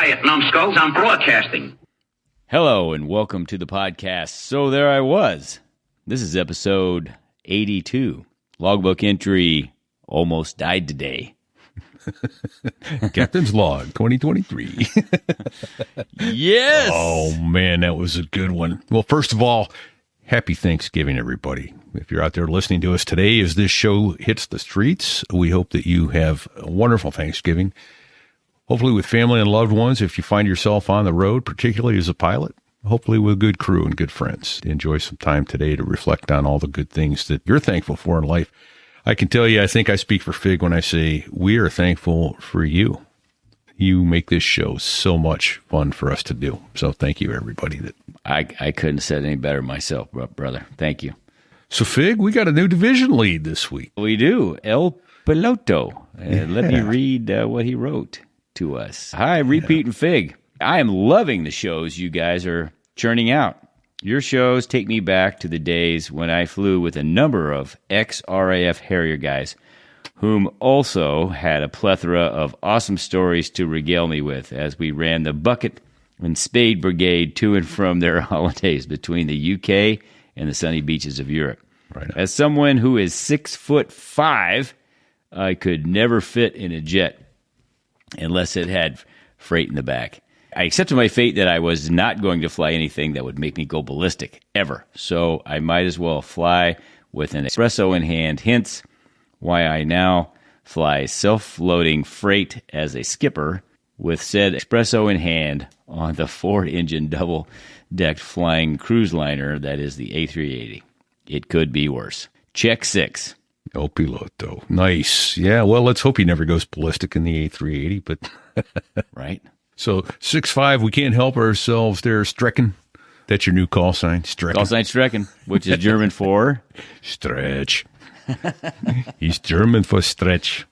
Quiet, numbskulls, I'm broadcasting. Hello and welcome to the podcast. So there I was. This is episode 82. Logbook entry, almost died today. Captain's Log 2023. Yes! Oh, man, that was a good one. Well, first of all, happy Thanksgiving, everybody. If you're out there listening to us today as this show hits the streets, we hope that you have a wonderful Thanksgiving. Hopefully with family and loved ones. If you find yourself on the road, particularly as a pilot, hopefully with a good crew and good friends. Enjoy some time today to reflect on all the good things that you're thankful for in life. I can tell you, I think I speak for Fig when I say we are thankful for you. You make this show so much fun for us to do. So thank you, everybody. I couldn't have said any better myself, brother. Thank you. So, Fig, we got a new division lead this week. We do. El Piloto. Let me read what he wrote to us. Hi, Repeat and Fig. I am loving the shows you guys are churning out. Your shows take me back to the days when I flew with a number of ex-RAF Harrier guys, whom also had a plethora of awesome stories to regale me with as we ran the bucket and spade brigade to and from their holidays between the UK and the sunny beaches of Europe. Right. As someone who is 6'5", I could never fit in a jet unless it had freight in the back. I accepted my fate that I was not going to fly anything that would make me go ballistic, ever. So I might as well fly with an espresso in hand, hence why I now fly self-loading freight as a skipper with said espresso in hand on the Ford-engine double-decked flying cruise liner that is the A380. It could be worse. Check 6. El Piloto. Nice. Yeah, well, let's hope he never goes ballistic in the A380, but... Right. So 6'5", we can't help ourselves there, Strecken. That's your new call sign, Strecken. Call sign Strecken, which is German for? Stretch. He's German for stretch.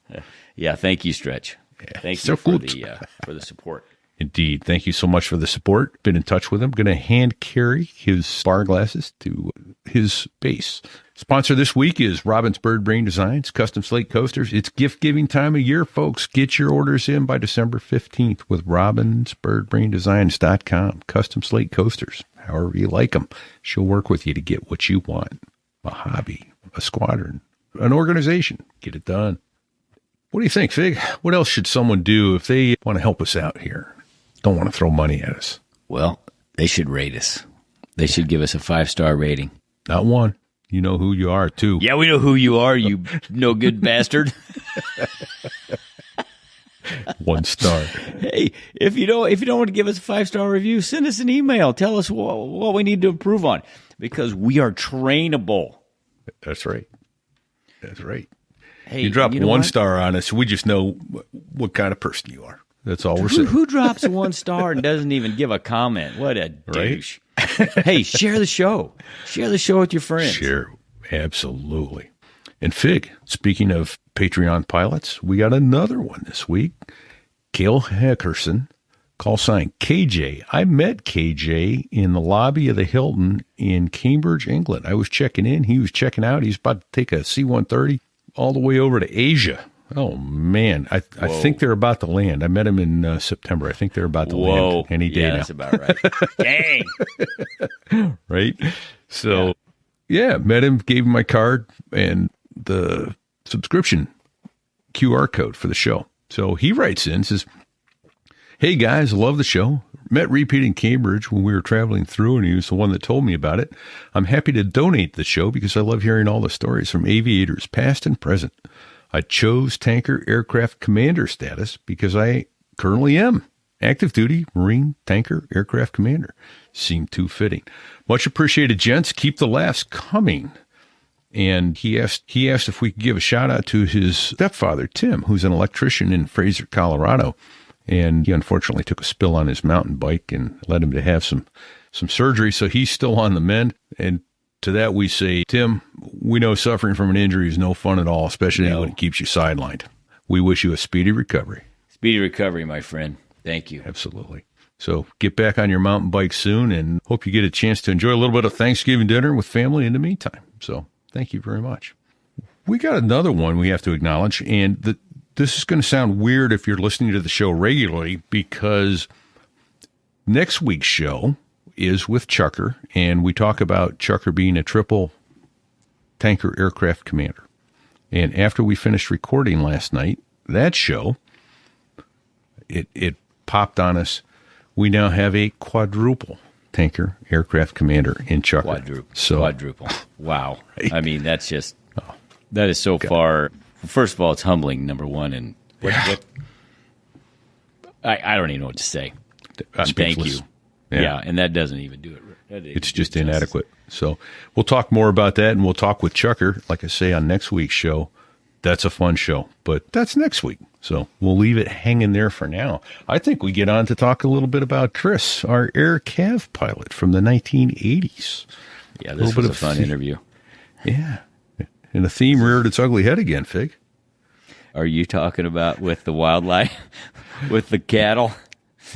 Yeah, thank you, Stretch. Yeah, thank so you for good. the support. Indeed. Thank you so much for the support. Been in touch with him. Going to hand carry his bar glasses to his base. Sponsor this week is Robin's Bird Brain Designs, custom slate coasters. It's gift-giving time of year, folks. Get your orders in by December 15th with robinsbirdbraindesigns.com. Custom slate coasters, however you like them. She'll work with you to get what you want. A hobby, a squadron, an organization. Get it done. What do you think, Fig? What else should someone do if they want to help us out here? Don't want to throw money at us. Well, they should rate us. They should give us a 5-star rating. Not one. You know who you are, too. Yeah, we know who you are, you no good bastard. 1 star. Hey, if you don't want to give us a 5-star review, send us an email. Tell us what we need to improve on, because we are trainable. That's right. That's right. Hey, you drop you know 1 what? star on us, we just know what kind of person you are. That's all we're saying. Who drops 1 star and doesn't even give a comment? What a douche. Hey, share the show. Share the show with your friends. Share. Absolutely. And Fig, speaking of Patreon pilots, we got another one this week. Cale Heckerson, call sign KJ. I met KJ in the lobby of the Hilton in Cambridge, England. I was checking in. He was checking out. He's about to take a C-130 all the way over to Asia. Oh, man. I think they're about to land. I met him in September. I think they're about to land any day now. That's about right. Dang. Right? So, yeah, met him, gave him my card and the subscription QR code for the show. So he writes in, says, hey, guys, love the show. Met Repeat in Cambridge when we were traveling through, and he was the one that told me about it. I'm happy to donate the show because I love hearing all the stories from aviators, past and present. I chose tanker aircraft commander status because I currently am active duty Marine tanker aircraft commander. Seemed too fitting. Much appreciated, gents. Keep the laughs coming. And he asked if we could give a shout out to his stepfather, Tim, who's an electrician in Fraser, Colorado. And he unfortunately took a spill on his mountain bike and led him to have some surgery. So he's still on the mend. And to that we say, Tim, we know suffering from an injury is no fun at all, especially when it keeps you sidelined. We wish you a speedy recovery. Speedy recovery, my friend. Thank you. Absolutely. So get back on your mountain bike soon, and hope you get a chance to enjoy a little bit of Thanksgiving dinner with family in the meantime. So thank you very much. We got another one we have to acknowledge, and this is going to sound weird if you're listening to the show regularly, because next week's show is with Chucker, and we talk about Chucker being a triple tanker aircraft commander. And after we finished recording last night, that show, it popped on us. We now have a quadruple tanker aircraft commander in Chucker. Quadruple. Wow. Right. I mean, that's just, that is so far. First of all, it's humbling, number one. And I don't even know what to say. Thank you. Yeah, and that doesn't even do it. It's just inadequate. So we'll talk more about that, and we'll talk with Chucker, like I say, on next week's show. That's a fun show, but that's next week. So we'll leave it hanging there for now. I think we get on to talk a little bit about Chris, our Air Cav pilot from the 1980s. Yeah, this was a fun interview. Yeah. And the theme reared its ugly head again, Fig. Are you talking about with the wildlife, with the cattle?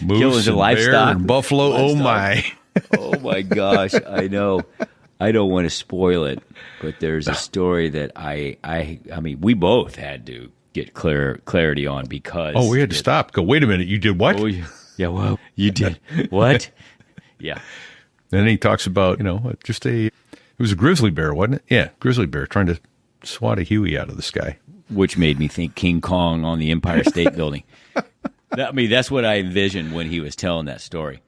Moose and bear and buffalo. Livestock. Oh, my. Oh, my gosh. I know. I don't want to spoil it, but there's a story that I mean, we both had to get clarity on because... Oh, we had to stop. Go, wait a minute. You did what? Oh, yeah, well, you did. What? Yeah. Then he talks about, it was a grizzly bear, wasn't it? Yeah, grizzly bear trying to swat a Huey out of the sky. Which made me think King Kong on the Empire State Building. That's what I envisioned when he was telling that story.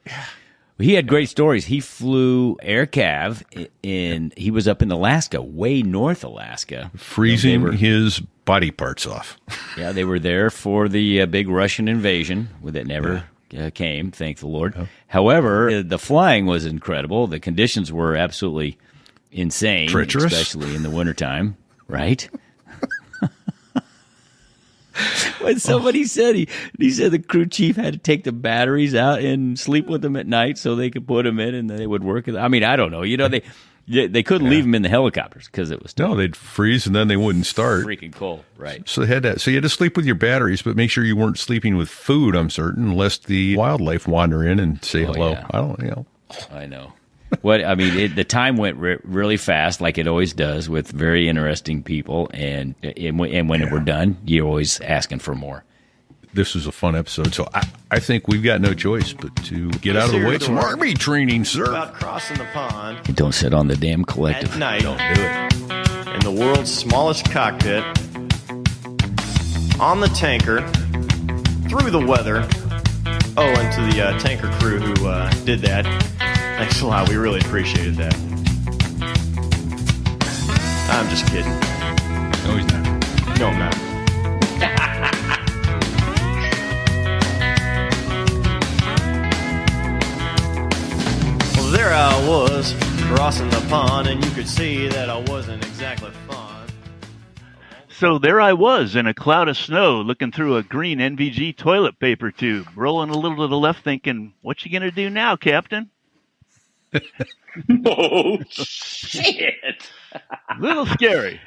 He had great stories. He flew Air Cav, he was up in Alaska, way north Alaska. Freezing his body parts off. Yeah, they were there for the big Russian invasion that never came, thank the Lord. Oh. However, the flying was incredible. The conditions were absolutely insane, treacherous, especially in the wintertime, right? When somebody said he said the crew chief had to take the batteries out and sleep with them at night so they could put them in and they would work. I mean, I don't know. They couldn't leave them in the helicopters because it was too no, they'd freeze and then they wouldn't start. Freaking cold, right? So they had that. So you had to sleep with your batteries, but make sure you weren't sleeping with food. I'm certain, lest the wildlife wander in and say hello. Yeah. I know. The time went really fast, like it always does, with very interesting people, and when we're done, you're always asking for more. This was a fun episode, so I think we've got no choice but to get out of the way. Some Army training, sir. About crossing the pond. And don't sit on the damn collective. At night. Don't do it. In the world's smallest cockpit. On the tanker. Through the weather. Oh, and to the tanker crew who did that. Thanks a lot. We really appreciated that. I'm just kidding. No, he's not. No, I'm not. Well, there I was, crossing the pond, and you could see that I wasn't exactly fond. So there I was in a cloud of snow looking through a green NVG toilet paper tube, rolling a little to the left thinking, what you going to do now, Captain? Oh, shit. Little scary.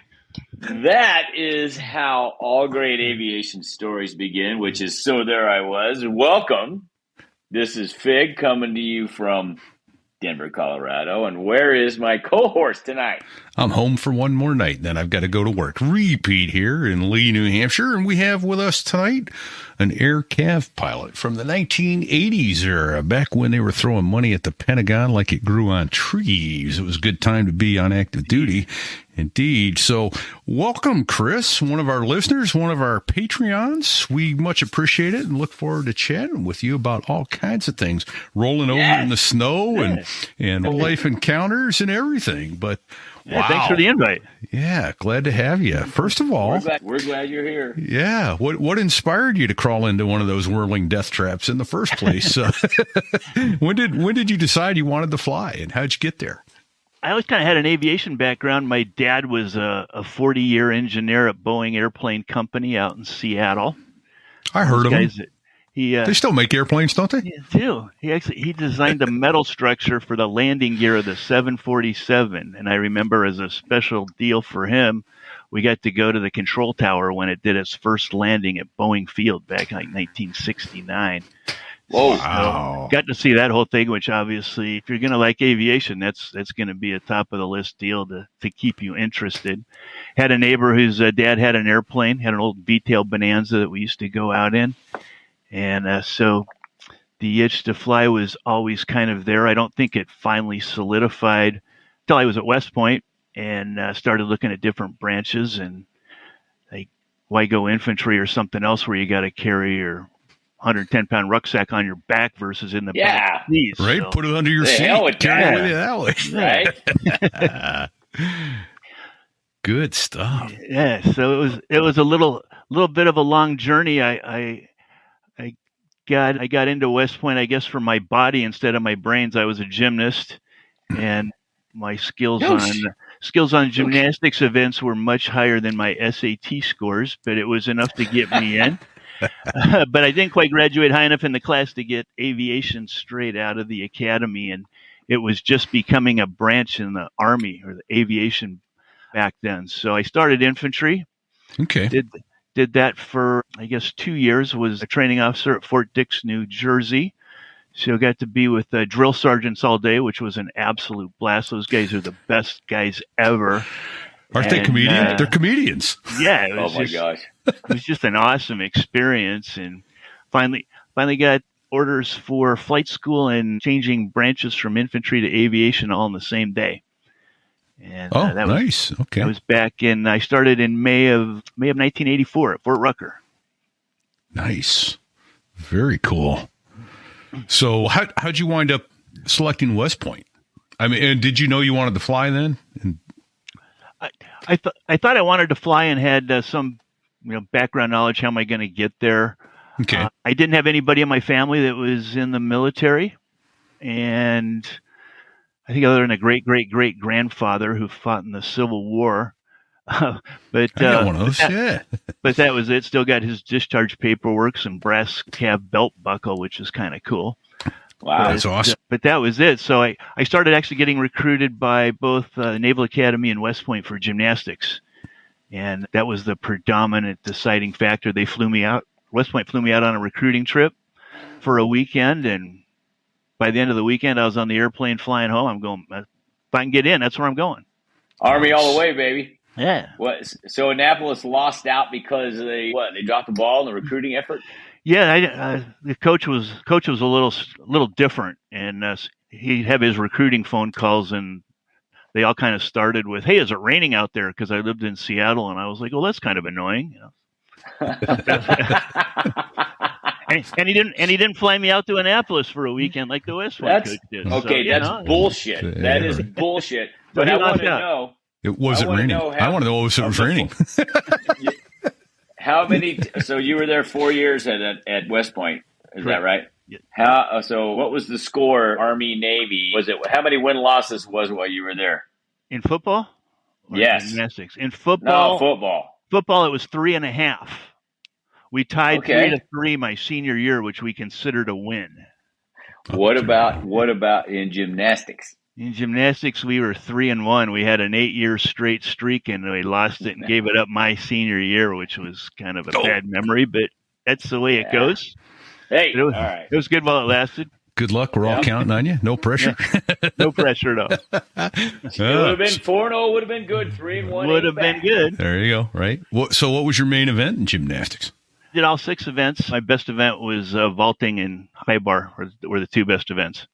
That is how all great aviation stories begin, which is So There I Was. Welcome. This is Fig coming to you from Denver, Colorado. And where is my co-host tonight? I'm home for one more night, then I've got to go to work. Repeat here in Lee, New Hampshire, and we have with us tonight an Air Cav pilot from the 1980s era, back when they were throwing money at the Pentagon like it grew on trees. It was a good time to be on active duty. Indeed. So welcome, Chris, one of our listeners, one of our Patreons. We much appreciate it and look forward to chatting with you about all kinds of things, rolling over in the snow and life encounters and everything. But yeah, wow. Thanks for the invite. Yeah, glad to have you. First of all, we're glad you're here. Yeah. What inspired you to crawl into one of those whirling death traps in the first place? When did you decide you wanted to fly, and how'd you get there? I always kind of had an aviation background. My dad was a 40-year engineer at Boeing Airplane Company out in Seattle. I heard of him. They still make airplanes, don't they? They do. He designed the metal structure for the landing gear of the 747. And I remember as a special deal for him, we got to go to the control tower when it did its first landing at Boeing Field back in like 1969. Whoa. Wow. Got to see that whole thing, which obviously, if you're going to like aviation, that's going to be a top of the list deal to keep you interested. Had a neighbor whose dad had an airplane, had an old V-tail Bonanza that we used to go out in. And so the itch to fly was always kind of there. I don't think it finally solidified until I was at West Point and started looking at different branches, and like, why go infantry or something else where you got to carry your 110-pound rucksack on your back versus in the back seat. Right? So, Put it under your the seat. hell with Carry that. it with you that way. Right? Good stuff. yeah, so it was a little bit of a long journey. I got into West Point, I guess, for my body instead of my brains. I was a gymnast, and my skills on gymnastics events were much higher than my SAT scores, but it was enough to get me in. But I didn't quite graduate high enough in the class to get aviation straight out of the academy, and it was just becoming a branch in the Army or the aviation back then. So I started infantry. Okay. Did that for, I guess, 2 years, was a training officer at Fort Dix, New Jersey. So I got to be with drill sergeants all day, which was an absolute blast. Those guys are the best guys ever. Aren't they comedians? They're comedians. Yeah. It was Oh my gosh. It was just an awesome experience. And finally got orders for flight school and changing branches from infantry to aviation all in the same day. And that nice. Okay. I was back I started in May of 1984 at Fort Rucker. Nice. Very cool. So how'd you wind up selecting West Point? I mean, and did you know you wanted to fly then? And I thought I wanted to fly and had some background knowledge. How am I going to get there? okay. I didn't have anybody in my family that was in the military, and I think other than a great grandfather who fought in the Civil War. But I got one of those. but that was it. Still got his discharge paperwork, some brass Cav belt buckle, which is kind of cool. Wow. That's awesome. But that was it. So I started actually getting recruited by both Naval Academy and West Point for gymnastics. And that was the predominant deciding factor. They flew me out. West Point flew me out on a recruiting trip for a weekend. And by the end of the weekend, I was on the airplane flying home. I'm going, if I can get in, that's where I'm going. Army all the way, baby. Yeah. What? So Annapolis lost out because they dropped the ball in the recruiting effort? Yeah, the coach was a little different, and he'd have his recruiting phone calls, and they all kind of started with, "Hey, is it raining out there?" Because I lived in Seattle, and I was like, "Well, that's kind of annoying." and he didn't fly me out to Annapolis for a weekend like the West Point coach did. Okay, so, that's bullshit. That is bullshit. So But he I want lost to out. know. It wasn't raining. I want to know if it was raining. How many? So you were there 4 years at West Point, is that right? Yeah. So what was the score? Army, Navy. Was it? How many win losses was it while you were there? In football? Or Yes. in gymnastics. In football. No, football. Football, it was 3.5. We tied Okay. 3-3 my senior year, which we considered a win. What about in gymnastics? In gymnastics, we were 3-1. We had an 8-year straight streak, and we lost it and gave it up my senior year, which was kind of a bad memory, but that's the way it goes. Hey, It was, all right. it was good while it lasted. Good luck. We're all counting on you. No pressure. No pressure at all. It would have been 4-0. Would have been good. 3-1 Would have been good. There you go. Right. So what was your main event in gymnastics? Did all 6 events. My best event was vaulting and high bar were the 2 best events.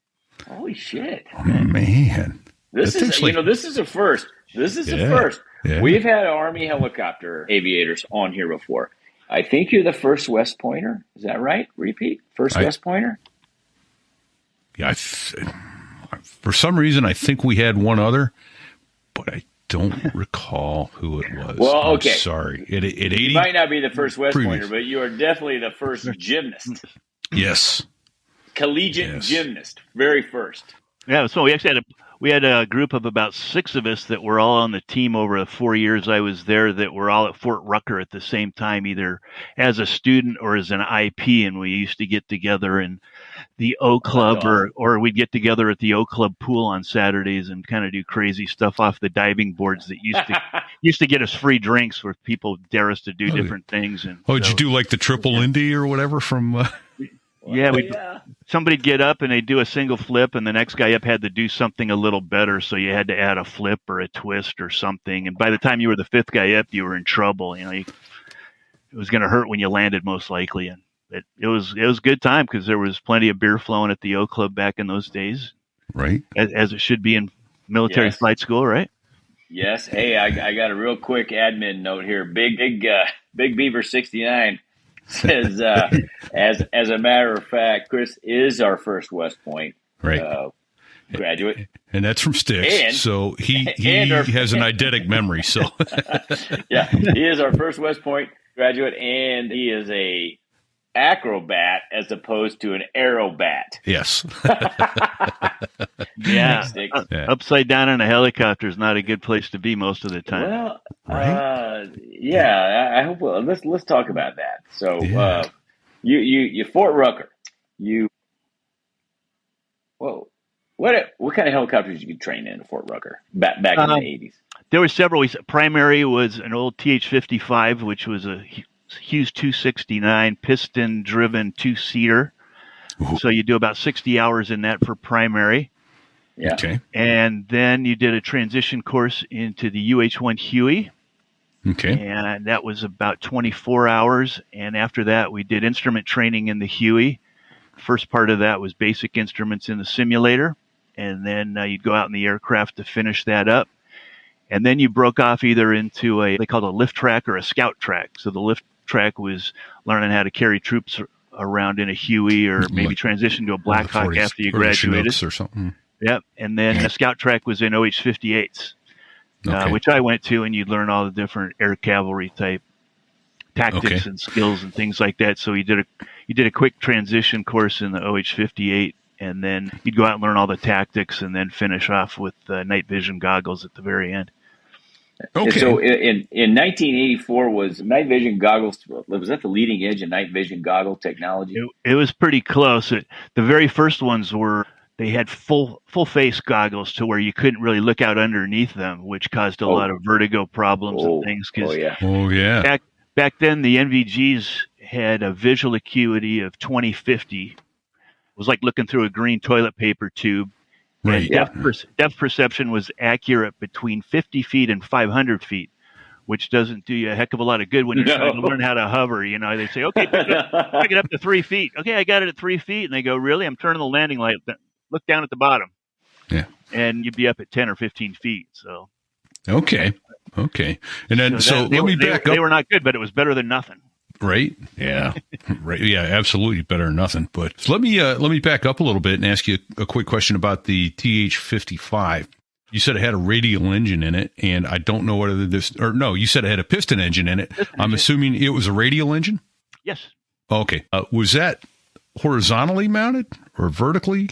Holy shit! Oh, man. This is this is a first. This is a first. Yeah. We've had Army helicopter aviators on here before. I think you're the first West Pointer. Is that right? Repeat. West Pointer? Yeah. For some reason, I think we had one other, but I don't recall who it was. Well, okay. I'm sorry. At 80? You might not be the first West Previous. Pointer, but you are definitely the first gymnast. Yes. Collegiate gymnast. Very first. Yeah, so we actually had a group of about 6 of us that were all on the team over the 4 years I was there that were all at Fort Rucker at the same time, either as a student or as an IP, and we used to get together in the O Club or we'd get together at the O Club pool on Saturdays and kind of do crazy stuff off the diving boards that used to get us free drinks where people dare us to do different things. And did you do like the triple Indy or whatever from... Yeah, somebody'd get up and they'd do a single flip, and the next guy up had to do something a little better. So you had to add a flip or a twist or something. And by the time you were the fifth guy up, you were in trouble. It was going to hurt when you landed, most likely. And it was a good time because there was plenty of beer flowing at the O Club back in those days. Right. As it should be in military flight school, right? Yes. Hey, I got a real quick admin note here. Big Beaver 69 says, as a matter of fact, Chris is our first West Point graduate, and that's from Styx. And, so he has an eidetic memory. So yeah, he is our first West Point graduate, and he is a acrobat as opposed to an aerobat. Yes. Yeah. Upside down in a helicopter is not a good place to be most of the time. Well, right? I hope. Let's talk about that. So, you Fort Rucker, what kind of helicopters you could train in Fort Rucker back in the 80s? There were several. Primary was an old TH-55, which was a Hughes 269 piston-driven two-seater. Ooh. So you do about 60 hours in that for primary. Yeah. Okay. And then you did a transition course into the UH-1 Huey. Okay. And that was about 24 hours. And after that, we did instrument training in the Huey. First part of that was basic instruments in the simulator. And then you'd go out in the aircraft to finish that up. And then you broke off either into they called a lift track or a scout track. So the lift track was learning how to carry troops around in a Huey, or maybe transition to a Black Hawk after you graduated. Or something. Yep. And then the scout track was in OH-58s, which I went to, and you'd learn all the different air cavalry type tactics and skills and things like that. So you did a quick transition course in the OH-58, and then you'd go out and learn all the tactics, and then finish off with night vision goggles at the very end. Okay. So in 1984, was night vision goggles, was that the leading edge of night vision goggle technology? It was pretty close. The very first ones they had full face goggles to where you couldn't really look out underneath them, which caused a lot of vertigo problems and things. Back then, the NVGs had a visual acuity of 20/50. It was like looking through a green toilet paper tube. Right. Depth perception was accurate between 50 feet and 500 feet, which doesn't do you a heck of a lot of good when you're trying to learn how to hover. They say, okay, pick it up to 3 feet. Okay, I got it at 3 feet. And they go, really? I'm turning the landing light. Look down at the bottom. Yeah. And you'd be up at 10 or 15 feet. So. Okay. And then, let me back up. They were not good, but it was better than nothing. Right. Yeah. Right. Yeah. Absolutely better than nothing. But so let me back up a little bit and ask you a quick question about the TH-55. You said it had a radial engine in it, and I don't know whether you said it had a piston engine in it. I'm assuming it was a radial engine? Yes. Okay. Was that horizontally mounted or vertically,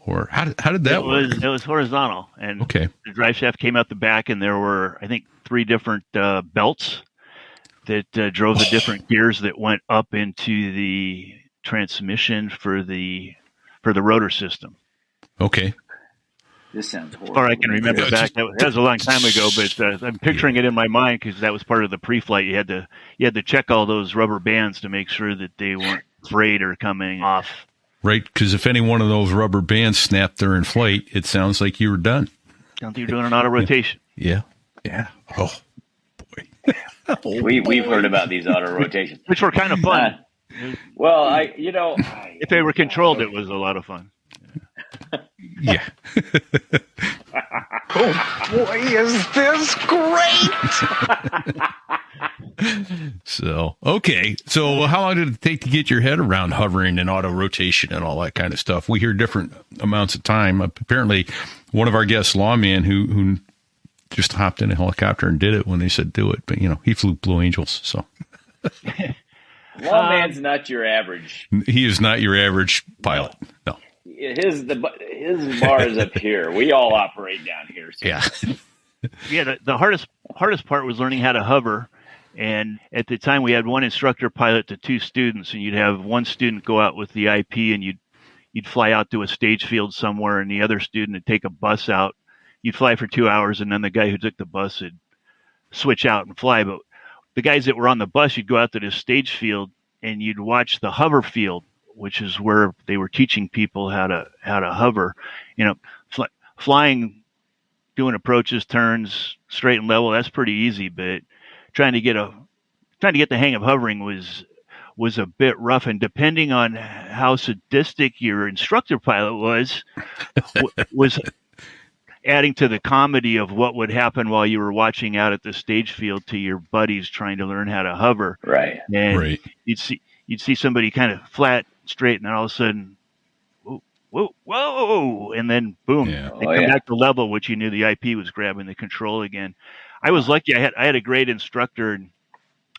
or how did that work? It was horizontal, and the drive shaft came out the back, and there were, I think, 3 different belts that drove the different gears that went up into the transmission for the rotor system. Okay. This sounds horrible. Or I can remember back. That was a long time ago, but I'm picturing it in my mind because that was part of the pre-flight. You had to check all those rubber bands to make sure that they weren't frayed or coming off. Right, because if any one of those rubber bands snapped during flight, it sounds like you were done. Sounds like you're doing an auto rotation. Yeah. Oh boy. We've heard about these auto rotations, which were kind of fun. If they were controlled, it was a lot of fun. Yeah. Oh boy, is this great! So how long did it take to get your head around hovering and auto rotation and all that kind of stuff? We hear different amounts of time. Apparently, one of our guests, Lawman, who just hopped in a helicopter and did it when they said do it, but he flew Blue Angels, so. Lawman's not your average. He is not your average pilot. No. His bar is up here. We all operate down here. So. Yeah. Yeah. The hardest part was learning how to hover. And at the time, we had one instructor pilot to 2 students, and you'd have one student go out with the IP, and you'd fly out to a stage field somewhere, and the other student would take a bus out. You'd fly for 2 hours, and then the guy who took the bus would switch out and fly. But the guys that were on the bus, you'd go out to this stage field, and you'd watch the hover field which is where they were teaching people how to hover. You know, flying, doing approaches, turns, straight and level, that's pretty easy. But trying to get the hang of hovering was a bit rough. And depending on how sadistic your instructor pilot was adding to the comedy of what would happen while you were watching out at the stage field to your buddies trying to learn how to hover. Right. And you'd see somebody kind of flat, straight, and then all of a sudden, whoa, and then boom, they come back to level, which you knew the IP was grabbing the control again. I was lucky. I had a great instructor, and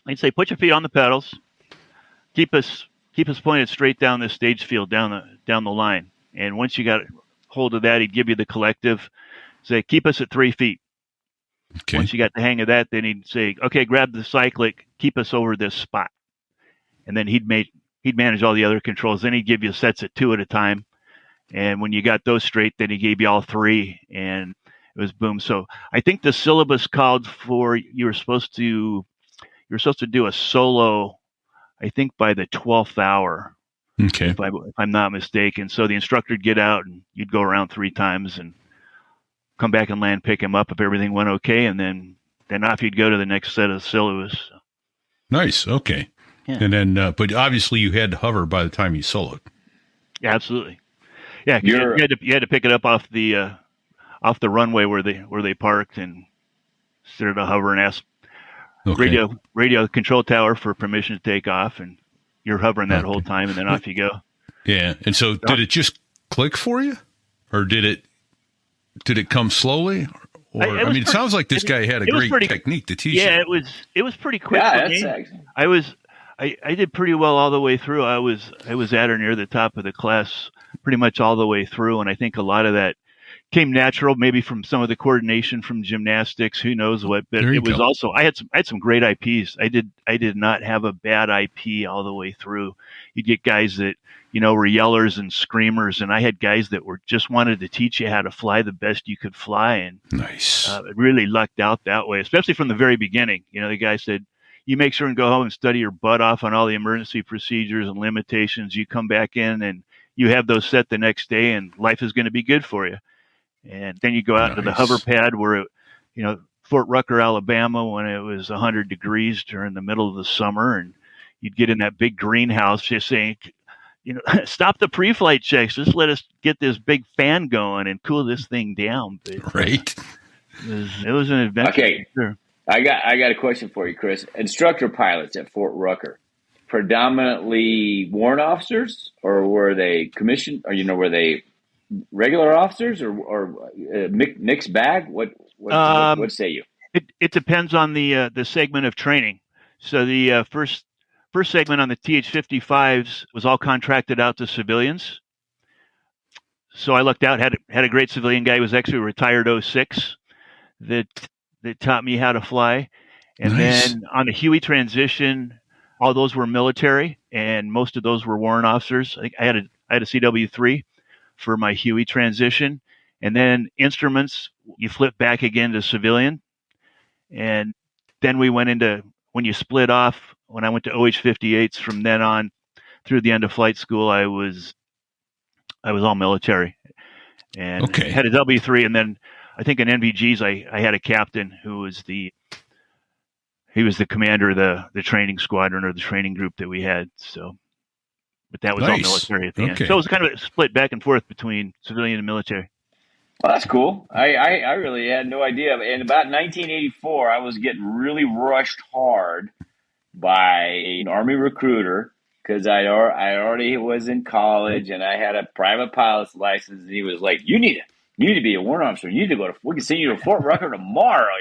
I'd say, put your feet on the pedals, keep us pointed straight down the stage field, down the line. And once you got hold of that, he'd give you the collective, say, keep us at 3 feet. Okay. Once you got the hang of that, then he'd say, okay, grab the cyclic, keep us over this spot. And then he'd manage all the other controls. Then he'd give you sets at 2 at a time. And when you got those straight, then he gave you all 3, and it was boom. So I think the syllabus called for you were supposed to do a solo, I think by the 12th hour. Okay. If I'm not mistaken. So the instructor would get out, and you'd go around 3 times and come back and land, pick him up if everything went okay, and then off you'd go to the next set of syllabus. Nice. Okay. Yeah. And then, but obviously you had to hover by the time you soloed. Yeah, absolutely. Yeah, you had to pick it up off the runway where they parked, and started to hover and ask radio control tower for permission to take off, and you're hovering that whole time, and then off you go. Yeah. And so did it just click for you, or did it come slowly? Or it sounds like this guy had a great technique to teach. Yeah, it was pretty quick. Yeah, that's excellent. I did pretty well all the way through. I was at or near the top of the class pretty much all the way through, and I think a lot of that came natural, maybe from some of the coordination from gymnastics, who knows what. But it was also I had some great IPs. I did not have a bad IP all the way through. You get guys that were yellers and screamers, and I had guys that just wanted to teach you how to fly the best you could fly, and nice. It really lucked out that way, especially from the very beginning. The guy said, you make sure and go home and study your butt off on all the emergency procedures and limitations. You come back in and you have those set the next day, and life is going to be good for you. And then you go out to the hover pad where, Fort Rucker, Alabama, when it was 100 degrees during the middle of the summer, and you'd get in that big greenhouse just saying, stop the pre-flight checks. Just let us get this big fan going and cool this thing down. But, right. It was an adventure. Okay. Sure. I got a question for you, Chris. Instructor pilots at Fort Rucker, predominantly warrant officers, or were they commissioned, or were they regular officers, or mixed bag? What say you? It depends on the segment of training. So the first segment on the TH-55s was all contracted out to civilians. So I lucked out, had a great civilian guy who was actually a retired 06 that taught me how to fly. And nice. Then on the Huey transition, all those were military, and most of those were warrant officers. I think I had a CW3 for my Huey transition. And then instruments, you flip back again to civilian. And then we went into, when you split off, when I went to OH-58s, from then on through the end of flight school, I was all military. And had a W3, and then I think in NVGs, I had a captain who was the commander of the training squadron, or the training group that we had. So, but that was all military at the end. So it was kind of a split back and forth between civilian and military. Well, that's cool. I really had no idea. In about 1984, I was getting really rushed hard by an Army recruiter, because I already was in college and I had a private pilot's license, and he was like, You need to be a warrant officer. You need to we can send you to Fort Rucker tomorrow.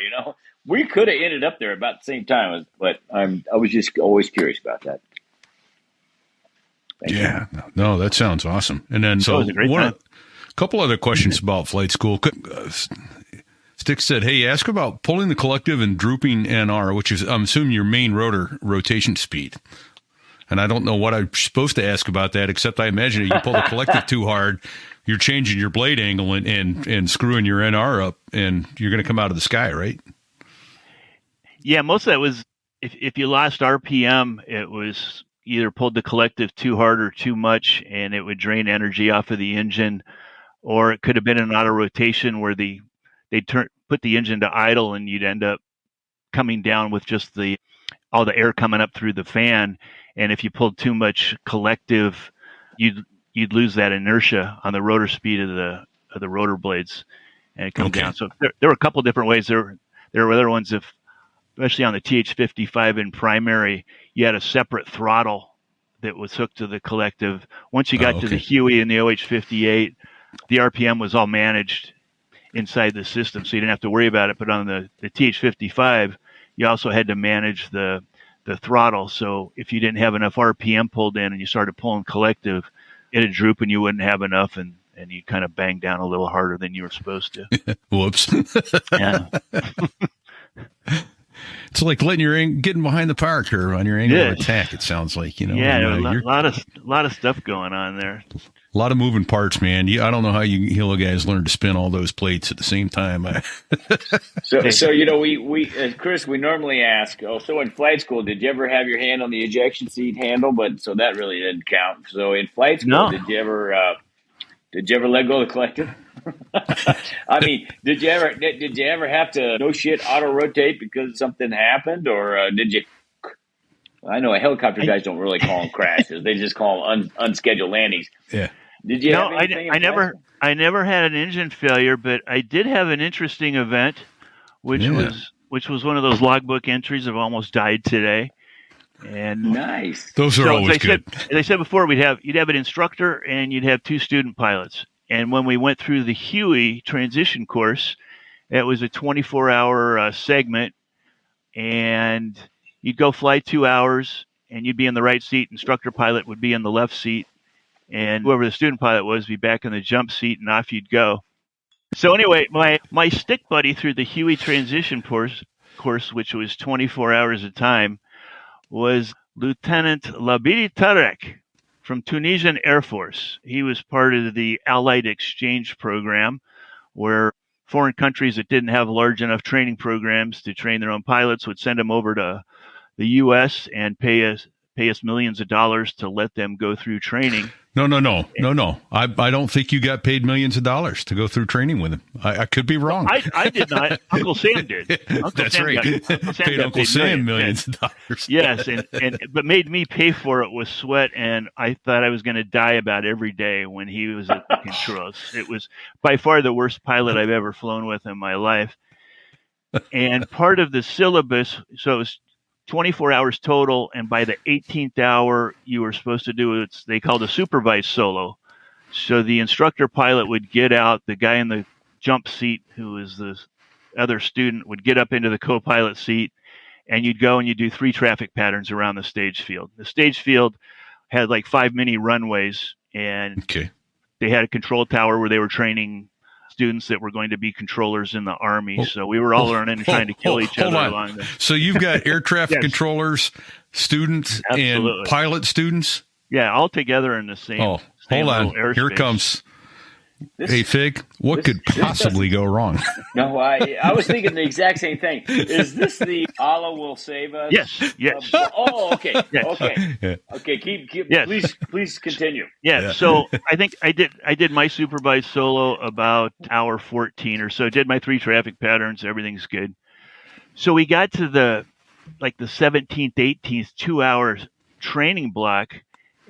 We could have ended up there about the same time, but I was just always curious about that. No, that sounds awesome. And then a couple other questions about flight school. Stick said, "Hey, ask about pulling the collective and drooping NR, which is, I'm assuming, your main rotor rotation speed." And I don't know what I'm supposed to ask about that, except I imagine if you pull the collective too hard, you're changing your blade angle and screwing your NR up, and you're going to come out of the sky, right? Yeah, most of that was, if you lost RPM, it was you either pulled the collective too hard or too much, and it would drain energy off of the engine, or it could have been an auto rotation where they'd put the engine to idle, and you'd end up coming down with just all the air coming up through the fan. And if you pulled too much collective, you'd lose that inertia on the rotor speed of the rotor blades, and it comes down. So there were a couple different ways. There were other ones, especially on the TH55 in primary, you had a separate throttle that was hooked to the collective. Once you got to the Huey and the OH58, the RPM was all managed inside the system, so you didn't have to worry about it. But on the TH55, you also had to manage the throttle. So if you didn't have enough RPM pulled in and you started pulling collective, it'd droop and you wouldn't have enough, and you kind of bang down a little harder than you were supposed to. Whoops. Yeah. It's like getting behind the power curve on your angle of attack. It sounds like, Yeah, a lot of stuff going on there. A lot of moving parts, man. I don't know how you Hilo guys learn to spin all those plates at the same time. So we Chris, we normally ask, so in flight school, did you ever have your hand on the ejection seat handle? But so that really didn't count. So in flight school, did you ever let go of the collective? I mean, did you ever have to auto rotate because something happened, or did you? I know helicopter guys don't really call them crashes; they just call them unscheduled landings. Yeah. Did you? No, I never had an engine failure, but I did have an interesting event, which was one of those logbook entries of almost died today. And nice. Those are always good. As I said before, you'd have an instructor and you'd have two student pilots. And when we went through the Huey transition course, it was a 24-hour segment, and you'd go fly 2 hours, and you'd be in the right seat. Instructor pilot would be in the left seat, and whoever the student pilot was would be back in the jump seat, and off you'd go. So anyway, my stick buddy through the Huey transition course, which was 24 hours of time, was Lieutenant Tarek from Tunisian Air Force. He was part of the Allied Exchange Program, where foreign countries that didn't have large enough training programs to train their own pilots would send them over to the U.S. and pay us millions of dollars to let them go through training. No. I don't think you got paid millions of dollars to go through training with him. I could be wrong. I did not. Uncle Sam did. That's right. Paid Uncle Sam millions of dollars. Yes, but made me pay for it with sweat, and I thought I was going to die about every day when he was at the controls. It was by far the worst pilot I've ever flown with in my life. And part of the syllabus, so it was 24 hours total, and by the 18th hour, you were supposed to do what they called a supervised solo. So the instructor pilot would get out, the guy in the jump seat, who was the other student, would get up into the co-pilot seat, and you'd go and you'd do 3 traffic patterns around the stage field. The stage field had like 5 mini runways, and they had a control tower where they were training students that were going to be controllers in the Army. So we were all learning and trying to kill each other along there. So you've got air traffic controllers, students, Absolutely. and pilot students? Yeah, all together in the same. Oh, hold on. Airspace. Here it comes. Hey, Fig, what could possibly go wrong? No, I was thinking the exact same thing. Is this the Allah will save us? Yes. Okay. Yes. Okay. Yeah. Okay. Keep. Yes. Please continue. Yeah. So I think I did my supervised solo about hour 14 or so. Did my 3 traffic patterns. Everything's good. So we got to the 17th, 18th 2 hours training block.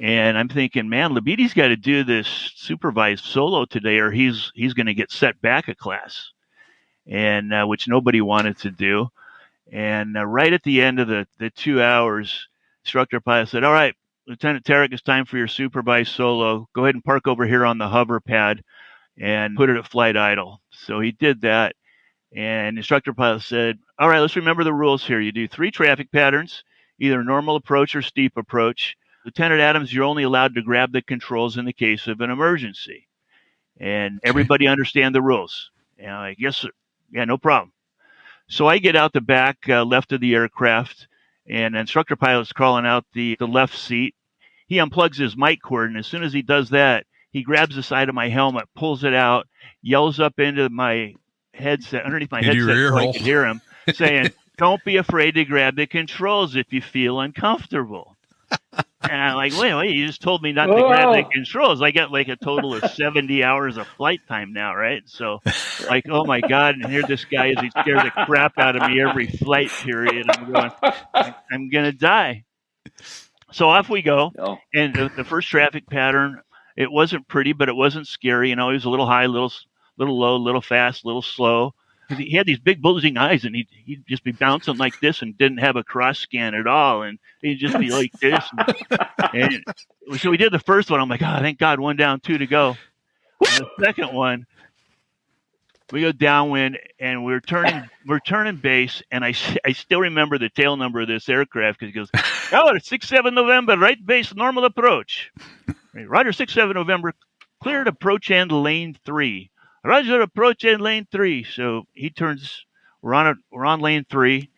And I'm thinking, man, Labiti's got to do this supervised solo today, or he's going to get set back a class, and which nobody wanted to do. And right at the end of the 2 hours, instructor pilot said, "All right, Lieutenant Tarek, it's time for your supervised solo. Go ahead and park over here on the hover pad and put it at flight idle." So he did that, and instructor pilot said, "All right, let's remember the rules here. You do 3 traffic patterns, either normal approach or steep approach. Lieutenant Adams, you're only allowed to grab the controls in the case of an emergency. And everybody understand the rules." And I'm like, "Yes, sir. Yeah, no problem." So I get out the back left of the aircraft, and instructor pilot's crawling out the left seat. He unplugs his mic cord, and as soon as he does that, he grabs the side of my helmet, pulls it out, yells up into my headset, underneath my headset, so I could hear him, saying, "Don't be afraid to grab the controls if you feel uncomfortable." And I'm like, wait, you just told me not to grab the controls. I got like a total of 70 hours of flight time now, right? So, like, oh my God, and here this guy is, he scares the crap out of me every flight period. I'm going, I'm going to die. So off we go. Oh. And the first traffic pattern, it wasn't pretty, but it wasn't scary. You know, it was a little high, little low, little fast, little slow. Because he had these big bulging eyes, and he'd just be bouncing like this and didn't have a cross scan at all. And he'd just be like this. And so we did the first one. I'm like, oh, thank God, 1 down, 2 to go. And the second one, we go downwind, and we're turning base, and I still remember the tail number of this aircraft because he goes, oh, 67 November, right base, normal approach. Right, Roger, 67 November, cleared approach end lane 3. Roger, approach end lane 3. So he turns, we're on lane 3.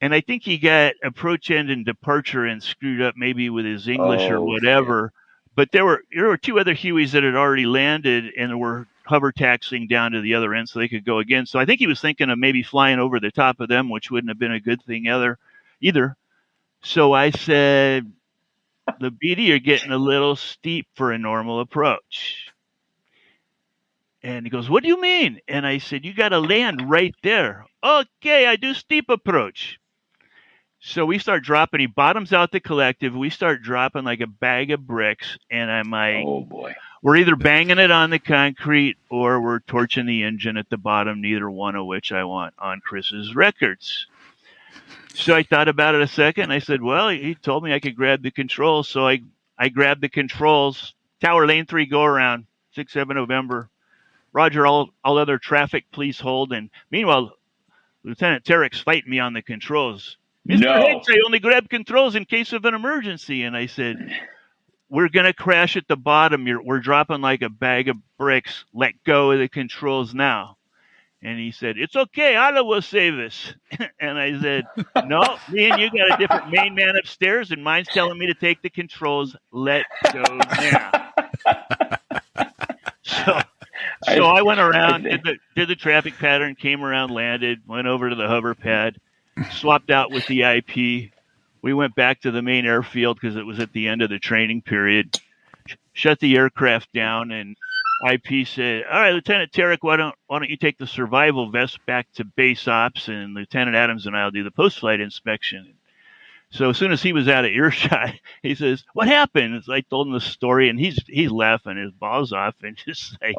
And I think he got approach end and departure and screwed up maybe with his English or whatever. Shit. But there were 2 other Hueys that had already landed and were hover taxiing down to the other end so they could go again. So I think he was thinking of maybe flying over the top of them, which wouldn't have been a good thing either. So I said, the BD, you're getting a little steep for a normal approach. And he goes, what do you mean? And I said, you got to land right there. Okay, I do steep approach. So we start dropping. He bottoms out the collective. We start dropping like a bag of bricks. And I'm like, oh, boy. We're either banging it on the concrete or we're torching the engine at the bottom, neither one of which I want on Chris's records. So I thought about it a second. I said, well, he told me I could grab the controls. So I grabbed the controls. Tower lane 3, go around, 6-7 November. Roger, all other traffic, please hold. And meanwhile, Lieutenant Tarek's fighting me on the controls. Mr. Hicks, I only grab controls in case of an emergency. And I said, we're going to crash at the bottom. We're dropping like a bag of bricks. Let go of the controls now. And he said, it's okay. Allah will save us. And I said, no, me and you got a different main man upstairs, and mine's telling me to take the controls. Let go now. So I went around, did the traffic pattern, came around, landed, went over to the hover pad, swapped out with the IP. We went back to the main airfield because it was at the end of the training period, shut the aircraft down, and IP said, all right, Lieutenant Tarek, why don't you take the survival vest back to base ops, and Lieutenant Adams and I will do the post-flight inspection. So as soon as he was out of earshot, he says, what happened? So I told him the story, and he's laughing his balls off and just like,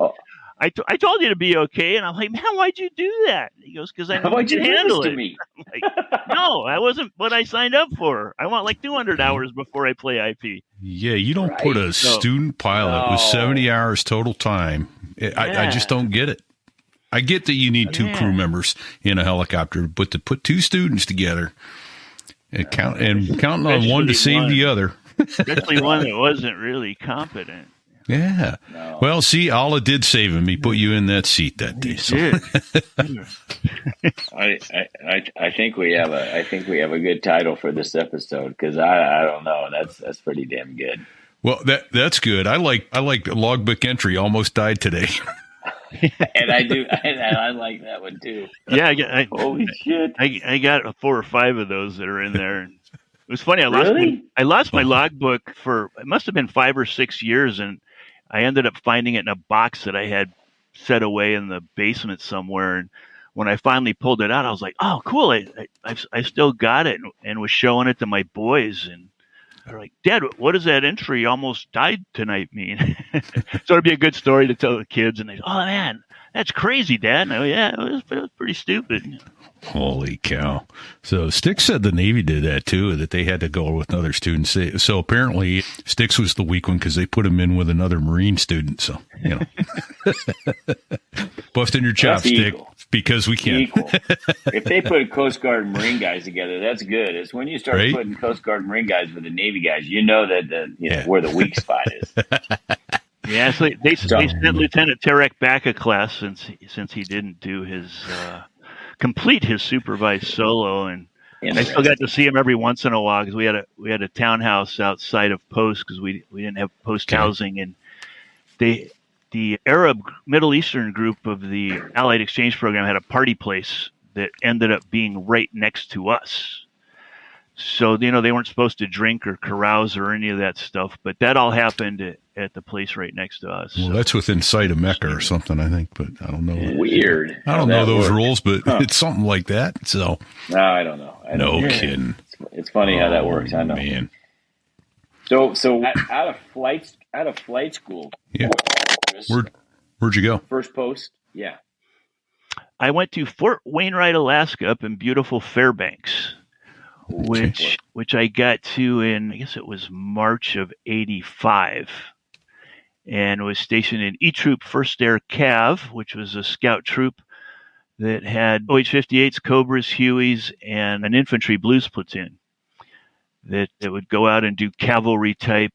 I told you to be okay. And I'm like, man, why'd you do that? He goes, because I know you can handle it. Me? I'm like, no, that wasn't what I signed up for. I want like 200 hours before I play IP. Yeah, you don't put a student pilot with 70 hours total time. I just don't get it. I get that you need 2 crew members in a helicopter, but to put 2 students together and counting on one to save the other. Especially one that wasn't really competent. Yeah. No. Well, see, Allah did save him. He put you in that seat that day. So. I think we have a good title for this episode because I don't know. That's pretty damn good. Well, that's good. I like logbook entry. Almost died today. And I do. And I like that one too. Yeah. Holy shit! I got 4 or 5 of those that are in there. And it was funny. I lost my logbook for it must have been 5 or 6 years, and I ended up finding it in a box that I had set away in the basement somewhere. And when I finally pulled it out, I was like, "Oh, cool! I still got it," and was showing it to my boys. And they're like, "Dad, what does that entry 'almost died tonight' mean?" So it'd be a good story to tell the kids. And they, "Oh man, that's crazy, Dad." And I go, "Yeah, it was pretty stupid." Holy cow. So Sticks said the Navy did that too, that they had to go with another student. So apparently Sticks was the weak one because they put him in with another Marine student. So, busting your chops, Stick, because we can. Equal. If they put Coast Guard and Marine guys together, that's good. It's when you start putting Coast Guard and Marine guys with the Navy guys, you know that where the weak spot is. Yeah, so they sent Lieutenant Tarek back a class since he didn't do his complete his supervised solo, and I still got to see him every once in a while because we had a townhouse outside of post because we didn't have post housing, and the Arab Middle Eastern group of the Allied Exchange Program had a party place that ended up being right next to us. So, they weren't supposed to drink or carouse or any of that stuff, but that all happened at the place right next to us. Well, that's within sight of Mecca or something, I think, but I don't know. Weird. I don't know those rules, but it's something like that. So, No, I don't know. no kidding. It's funny how that works. I know. Man. So out of flight school. Yeah. Where'd you go? First post. Yeah. I went to Fort Wainwright, Alaska, up in beautiful Fairbanks, which I got to in, I guess it was March of '85, and was stationed in E Troop 1st Air Cav, which was a scout troop that had OH-58s, Cobras, Hueys, and an infantry blues platoon that would go out and do cavalry type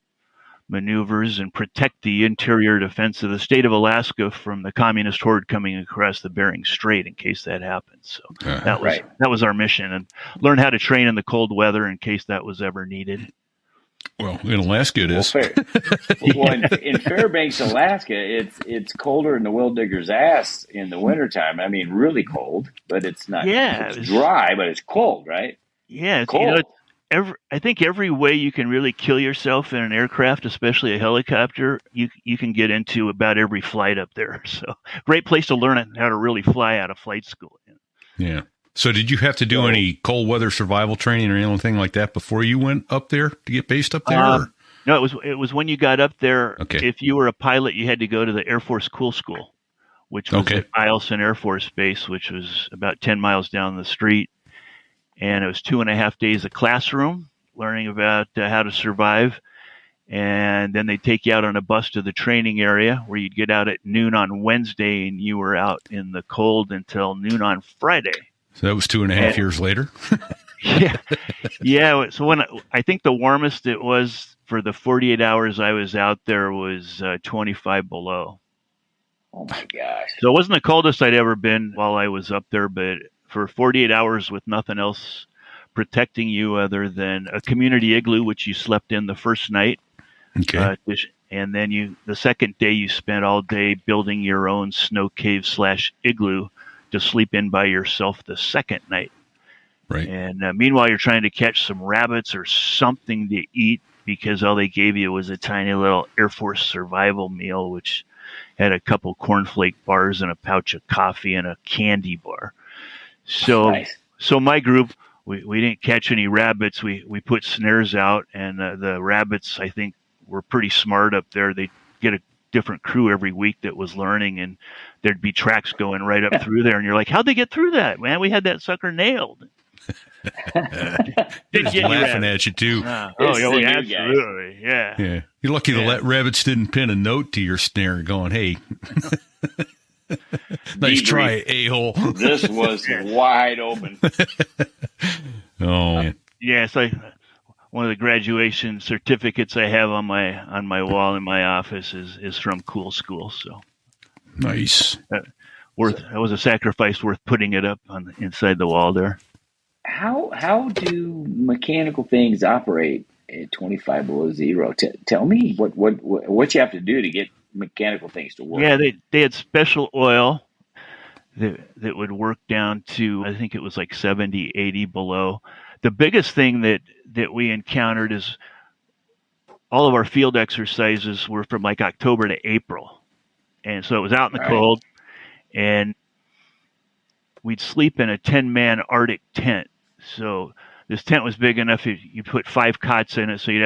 maneuvers and protect the interior defense of the state of Alaska from the communist horde coming across the Bering Strait in case that happened. So that was our mission, and learn how to train in the cold weather in case that was ever needed. Well, in Alaska it is. In Fairbanks, Alaska, it's colder than the Will Digger's ass in the wintertime. I mean, really cold, but it's not. Yeah, it's dry, but it's cold, right? Yeah, it's cold. I think every way you can really kill yourself in an aircraft, especially a helicopter, you can get into about every flight up there. So great place to learn how to really fly out of flight school. Yeah. So did you have to do any cold weather survival training or anything like that before you went up there to get based up there? No, it was when you got up there. Okay. If you were a pilot, you had to go to the Air Force Cool School, which was at Eielson Air Force Base, which was about 10 miles down the street. And it was 2.5 days of classroom, learning about how to survive. And then they'd take you out on a bus to the training area where you'd get out at noon on Wednesday, and you were out in the cold until noon on Friday. So that was 2.5 years later? Yeah. So I think the warmest it was for the 48 hours I was out there was 25 below. Oh, my gosh. So it wasn't the coldest I'd ever been while I was up there, but for 48 hours with nothing else protecting you other than a community igloo, which you slept in the first night. Okay. And then the second day you spent all day building your own snow cave / igloo to sleep in by yourself the second night. Right. And meanwhile, you're trying to catch some rabbits or something to eat because all they gave you was a tiny little Air Force survival meal, which had a couple cornflake bars and a pouch of coffee and a candy bar. So, nice. So my group, we didn't catch any rabbits. We put snares out, and the rabbits, I think, were pretty smart up there. They get a different crew every week that was learning, and there'd be tracks going right up through there. And you're like, how'd they get through that, man? We had that sucker nailed. Just laughing at you too. Absolutely. Yeah. You're lucky the rabbits didn't pin a note to your snare going, hey, nice try, a-hole. This was wide open. Oh, man. Yeah, so one of the graduation certificates I have on my wall in my office is from Cool School. So nice. That was a sacrifice worth putting it up on inside the wall there. How do mechanical things operate at 25 below zero? Tell me what you have to do to get mechanical things to work. Yeah, they had special oil that would work down to, I think it was like 70, 80 below. The biggest thing that we encountered is all of our field exercises were from like October to April. And so it was out in the cold, and we'd sleep in a 10-man Arctic tent. So this tent was big enough you put 5 cots in it, so you'd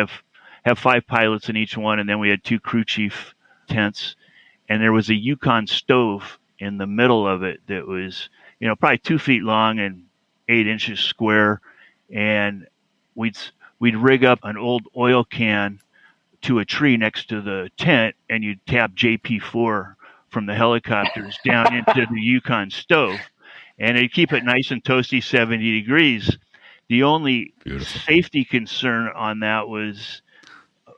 have 5 pilots in each one, and then we had 2 crew chief tents, and there was a Yukon stove in the middle of it that was, probably 2 feet long and 8 inches square, and we'd rig up an old oil can to a tree next to the tent, and you'd tap JP4 from the helicopters down into the Yukon stove, and it'd keep it nice and toasty, 70 degrees. The only safety concern on that was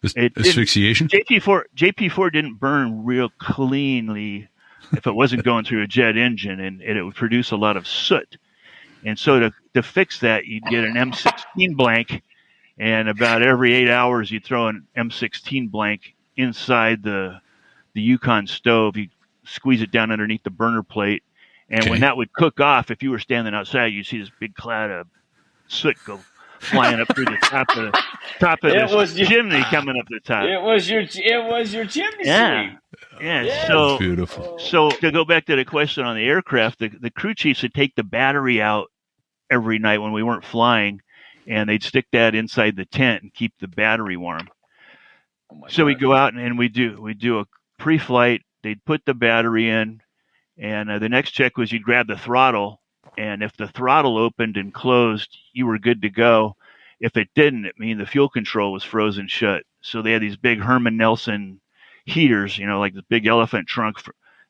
asphyxiation. JP4 didn't burn real cleanly if it wasn't going through a jet engine, and it would produce a lot of soot. And so to fix that, you'd get an M16 blank, and about every 8 hours, you'd throw an M16 blank inside the Yukon stove. You squeeze it down underneath the burner plate, and when that would cook off, if you were standing outside, you'd see this big cloud of soot go flying up through the top of this chimney coming up the top. It was your chimney sweep. Yeah. Yes. So Beautiful. So to go back to the question on the aircraft, the crew chiefs would take the battery out every night when we weren't flying, and they'd stick that inside the tent and keep the battery warm. So we go out and we do a pre-flight. They'd put the battery in, and the next check was you'd grab the throttle, and if the throttle opened and closed, you were good to go. If it didn't, it mean the fuel control was frozen shut. So they had these big Herman Nelson heaters, like the big elephant trunk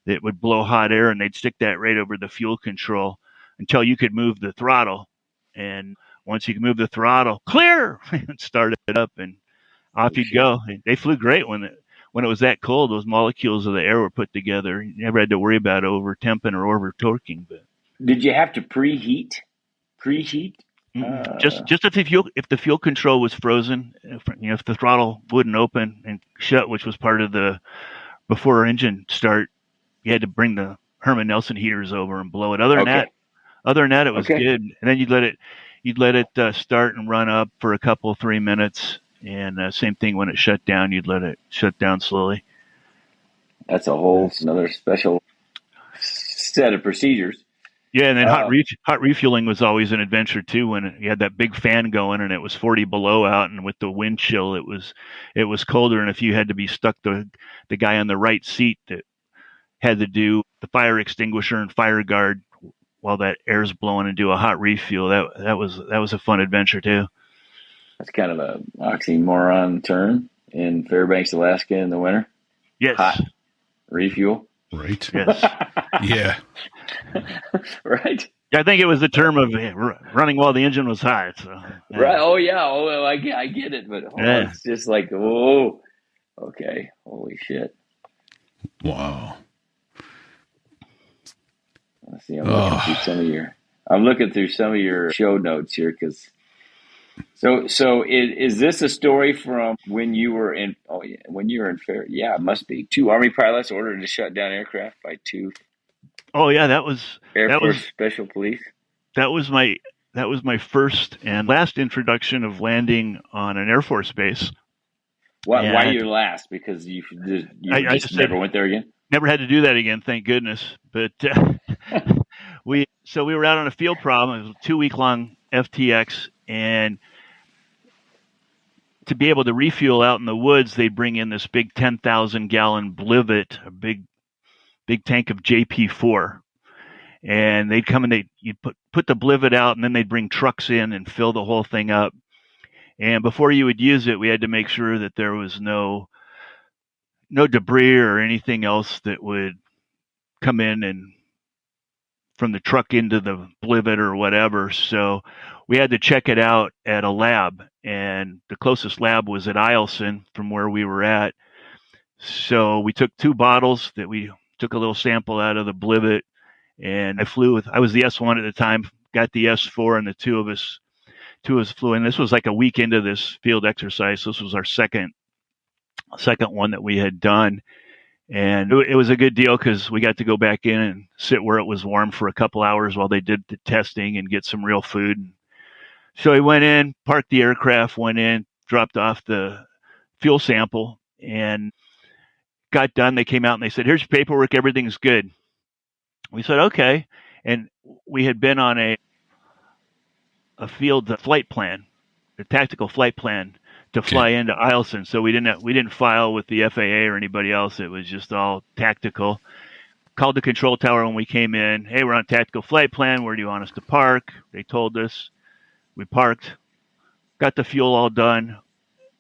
that would blow hot air, and they'd stick that right over the fuel control until you could move the throttle. And once you could move the throttle, clear, and start it up, and off you'd go. They flew great when it was that cold. Those molecules of the air were put together. You never had to worry about over temping or over torquing. But did you have to preheat? Just if the fuel control was frozen, if the throttle wouldn't open and shut, which was part of the before engine start, you had to bring the Herman Nelson heaters over and blow it. Other than that, it was good. And then you'd let it start and run up for a couple 3 minutes, and same thing when it shut down, you'd let it shut down slowly. That's a whole another special set of procedures. Yeah, and then hot refueling was always an adventure too. When you had that big fan going and it was 40 below out, and with the wind chill, it was colder. And if you had to be stuck, the guy on the right seat that had to do the fire extinguisher and fire guard while that air's blowing and do a hot refuel. That was a fun adventure too. That's kind of a oxymoron term in Fairbanks, Alaska in the winter. Yes. Hot refuel. Right. Yes. Yeah. Right. Yeah, I think it was the term of running while the engine was hot. So, yeah. Right. Oh yeah. Oh, well, I get it, but it's just like, oh, okay, holy shit. Wow. Let's see. I'm looking through some of your show notes here because. So is this a story from when you were in? Oh yeah, when you were in Fair? Yeah, it must be. 2 Army pilots ordered to shut down aircraft by 2. Oh yeah, that was Air Force Special Police. That was my first and last introduction of landing on an Air Force base. Why your last? Because you just never went there again. Never had to do that again, thank goodness. But we were out on a field problem. It was a 2-week-long FTX, and to be able to refuel out in the woods, they bring in this big 10,000-gallon blivet, a big tank of JP4, and they'd come and you'd put the blivet out, and then they'd bring trucks in and fill the whole thing up. And before you would use it, we had to make sure that there was no debris or anything else that would come in and from the truck into the blivet or whatever. So we had to check it out at a lab, and the closest lab was at Eielson from where we were at. So we took 2 bottles that we took a little sample out of the blivet, and I was the S1 at the time, got the S4, and the two of us flew in. This was like a week into this field exercise. This was our second one that we had done. And it was a good deal because we got to go back in and sit where it was warm for a couple hours while they did the testing and get some real food. So we went in, parked the aircraft, went in, dropped off the fuel sample, and got done. They came out and they said, "Here's your paperwork. Everything's good." We said, "Okay." And we had been on a field flight plan, a tactical flight plan to fly into Eielson. So we didn't file with the FAA or anybody else. It was just all tactical. Called the control tower when we came in. "Hey, we're on tactical flight plan. Where do you want us to park?" They told us. We parked, got the fuel all done,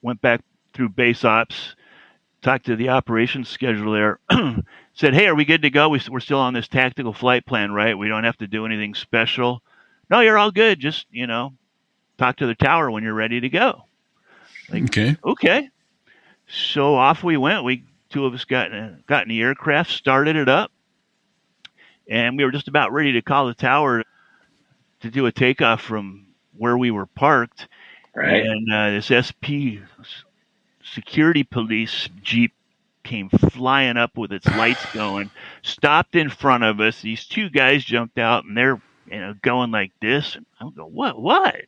went back through base ops, talked to the operations scheduler, said, "Hey, are we good to go? We're still on this tactical flight plan, right? We don't have to do anything special." "No, you're all good. Just, talk to the tower when you're ready to go." Okay. So off we went. 2 of us got in the aircraft, started it up, and we were just about ready to call the tower to do a takeoff from where we were parked. Right. And this SP security police Jeep came flying up with its lights going, stopped in front of us. These 2 guys jumped out, and they're going like this. And I'm going, what?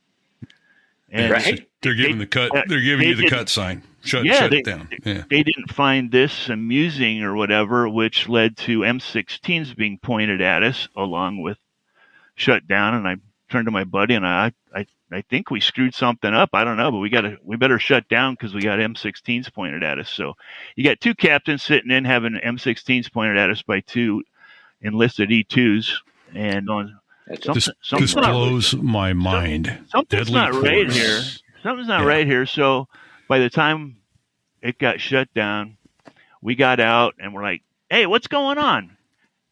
And Right. They're giving the cut. They're giving you the cut sign. Shut it down. Yeah. They didn't find this amusing or whatever, which led to M16s being pointed at us along with shut down. And I turned to my buddy and I think we screwed something up. I don't know, but we better shut down because we got M16s pointed at us. So you got two captains sitting in having M16s pointed at us by two enlisted E2s, and on This blows my mind. Something's Deadly not right force. here. Something's not right here. So by the time it got shut down, we got out and we're like, "Hey, what's going on?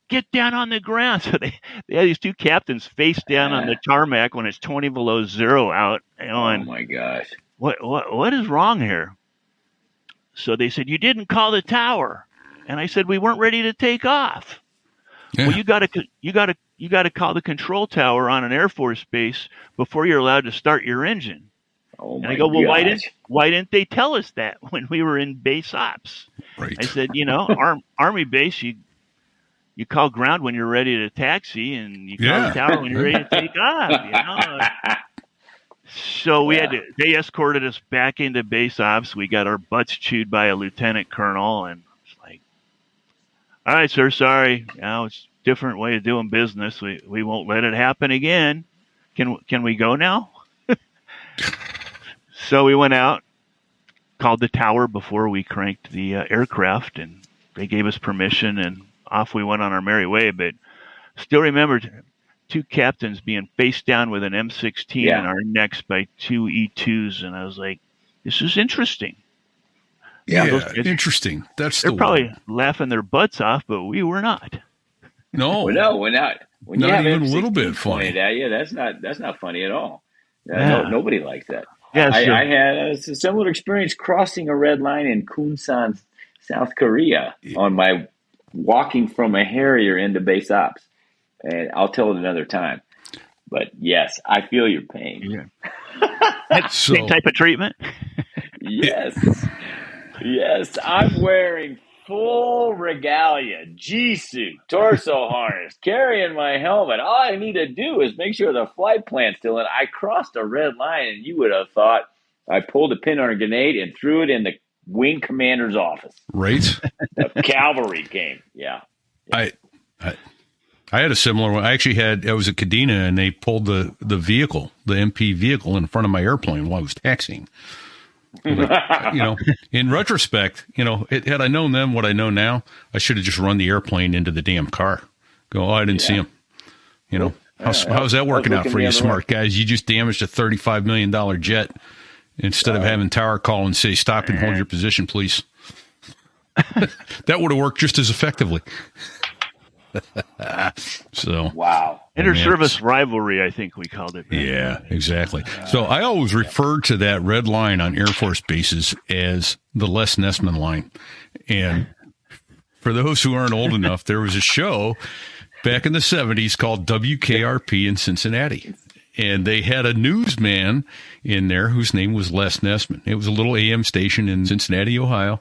Get down on the ground." So they had these two captains face down on the tarmac when it's 20 below zero out. Oh my gosh! What is wrong here? So they said, "You didn't call the tower," and I said, "We weren't ready to take off." Yeah. Well, you got to call the control tower on an Air Force base before you're allowed to start your engine. Oh And my I go, well, gosh. why didn't they tell us that when we were in base ops? Right. I said, Army base, you call ground when you're ready to taxi, and you call the tower when you're ready to take off. So they escorted us back into base ops. We got our butts chewed by a lieutenant colonel, and it's like, all right, sir, sorry. It's a different way of doing business. We won't let it happen again. Can we go now? So we went out, called the tower before we cranked the aircraft, and they gave us permission, and off we went on our merry way. But still remember two captains being face down with an M16 in our necks by two E2s, and I was like, this is interesting. Yeah, interesting. They're probably laughing their butts off, but we were not. No, we're not. When not you have even a M16 little bit funny. pointed at you, that's not funny at all. Nobody likes that. Yeah, I had a similar experience crossing a red line in Kunsan, South Korea, on my walking from a Harrier into base ops, and I'll tell it another time. But yes, I feel your pain. Yeah. Same type of treatment. Yes. Yes, I'm wearing full regalia, G-suit, torso harness, carrying my helmet. All I need to do is make sure the flight plan's still in. I crossed a red line, and you would have thought I pulled a pin on a grenade and threw it in the wing commander's office. Right. The cavalry came. Yeah. I had a similar one. I was at Kadena, and they pulled the vehicle, the MP vehicle, in front of my airplane while I was taxiing. Like, in retrospect, had I known then what I know now, I should have just run the airplane into the damn car. Go, I didn't see him. How's that working out for you, smart guys? You just damaged a $35 million jet instead of having tower call and say, stop and hold your position, please. That would have worked just as effectively. So wow. Inter-service rivalry, I think we called it. Yeah, exactly. So I always referred to that red line on Air Force bases as the Les Nessman line. And for those who aren't old enough, there was a show back in the 70s called WKRP in Cincinnati. And they had a newsman in there whose name was Les Nessman. It was a little AM station in Cincinnati, Ohio.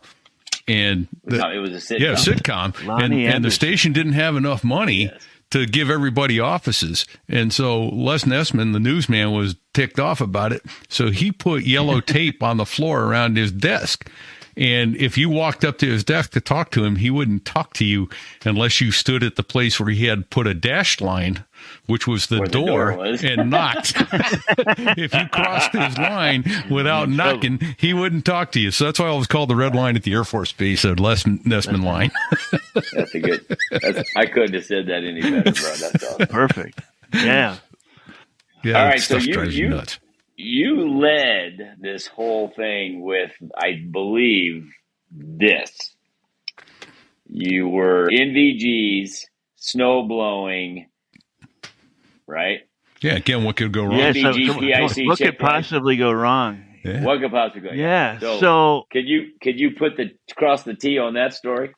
And it was a sitcom. Yeah, a sitcom. And the station didn't have enough money to give everybody offices. And so Les Nessman, the newsman, was ticked off about it. So he put yellow tape on the floor around his desk. And if you walked up to his desk to talk to him, he wouldn't talk to you unless you stood at the place where he had put a dashed line, which was the door and knocked. If you crossed his line without knocking, he wouldn't talk to you. So that's why I always called the red line at the Air Force Base a Les Nessman line. That's a good. I couldn't have said that any better, bro. That's awesome. Perfect. Yeah. Yeah. All right. Stuff So drives you nuts. You led this whole thing with, I believe, this. You were in VGs, snow blowing, right? Yeah, again, what could go wrong? Yeah, NVG, what could possibly go wrong? Yeah. What could possibly go wrong? Yeah. So could you put cross the T on that story?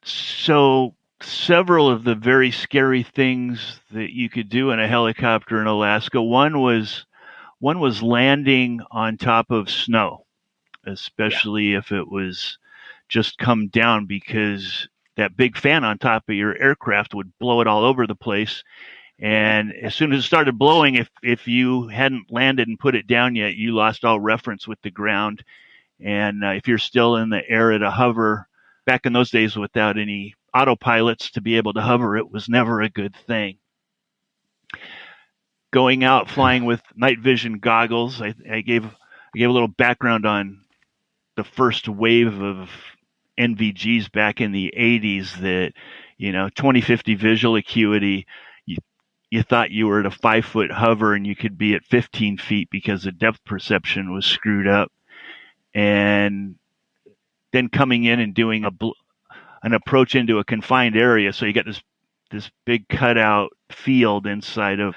So several of the very scary things that you could do in a helicopter in Alaska. One was landing on top of snow, especially if it was just come down, because that big fan on top of your aircraft would blow it all over the place. And as soon as it started blowing, if you hadn't landed and put it down yet, you lost all reference with the ground. And if you're still in the air at a hover, back in those days without any autopilots to be able to hover, it was never a good thing. Going out flying with night vision goggles, I gave a little background on the first wave of NVGs back in the 80s that, 2050 visual acuity, you thought you were at a 5-foot hover and you could be at 15 feet because the depth perception was screwed up. And then coming in and doing an approach into a confined area. So you got this big cutout field instead of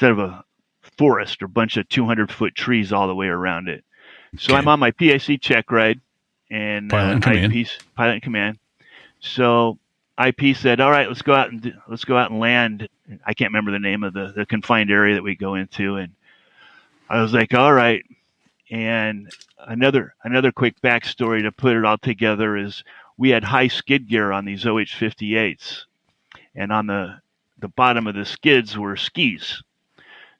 a forest or bunch of 200-foot trees all the way around it. So I'm on my PIC check ride and pilot in command. So IP said, "All right, let's go out and land." I can't remember the name of the confined area that we go into, and I was like, "All right." And another quick backstory to put it all together is we had high skid gear on these OH-58s, and on the bottom of the skids were skis.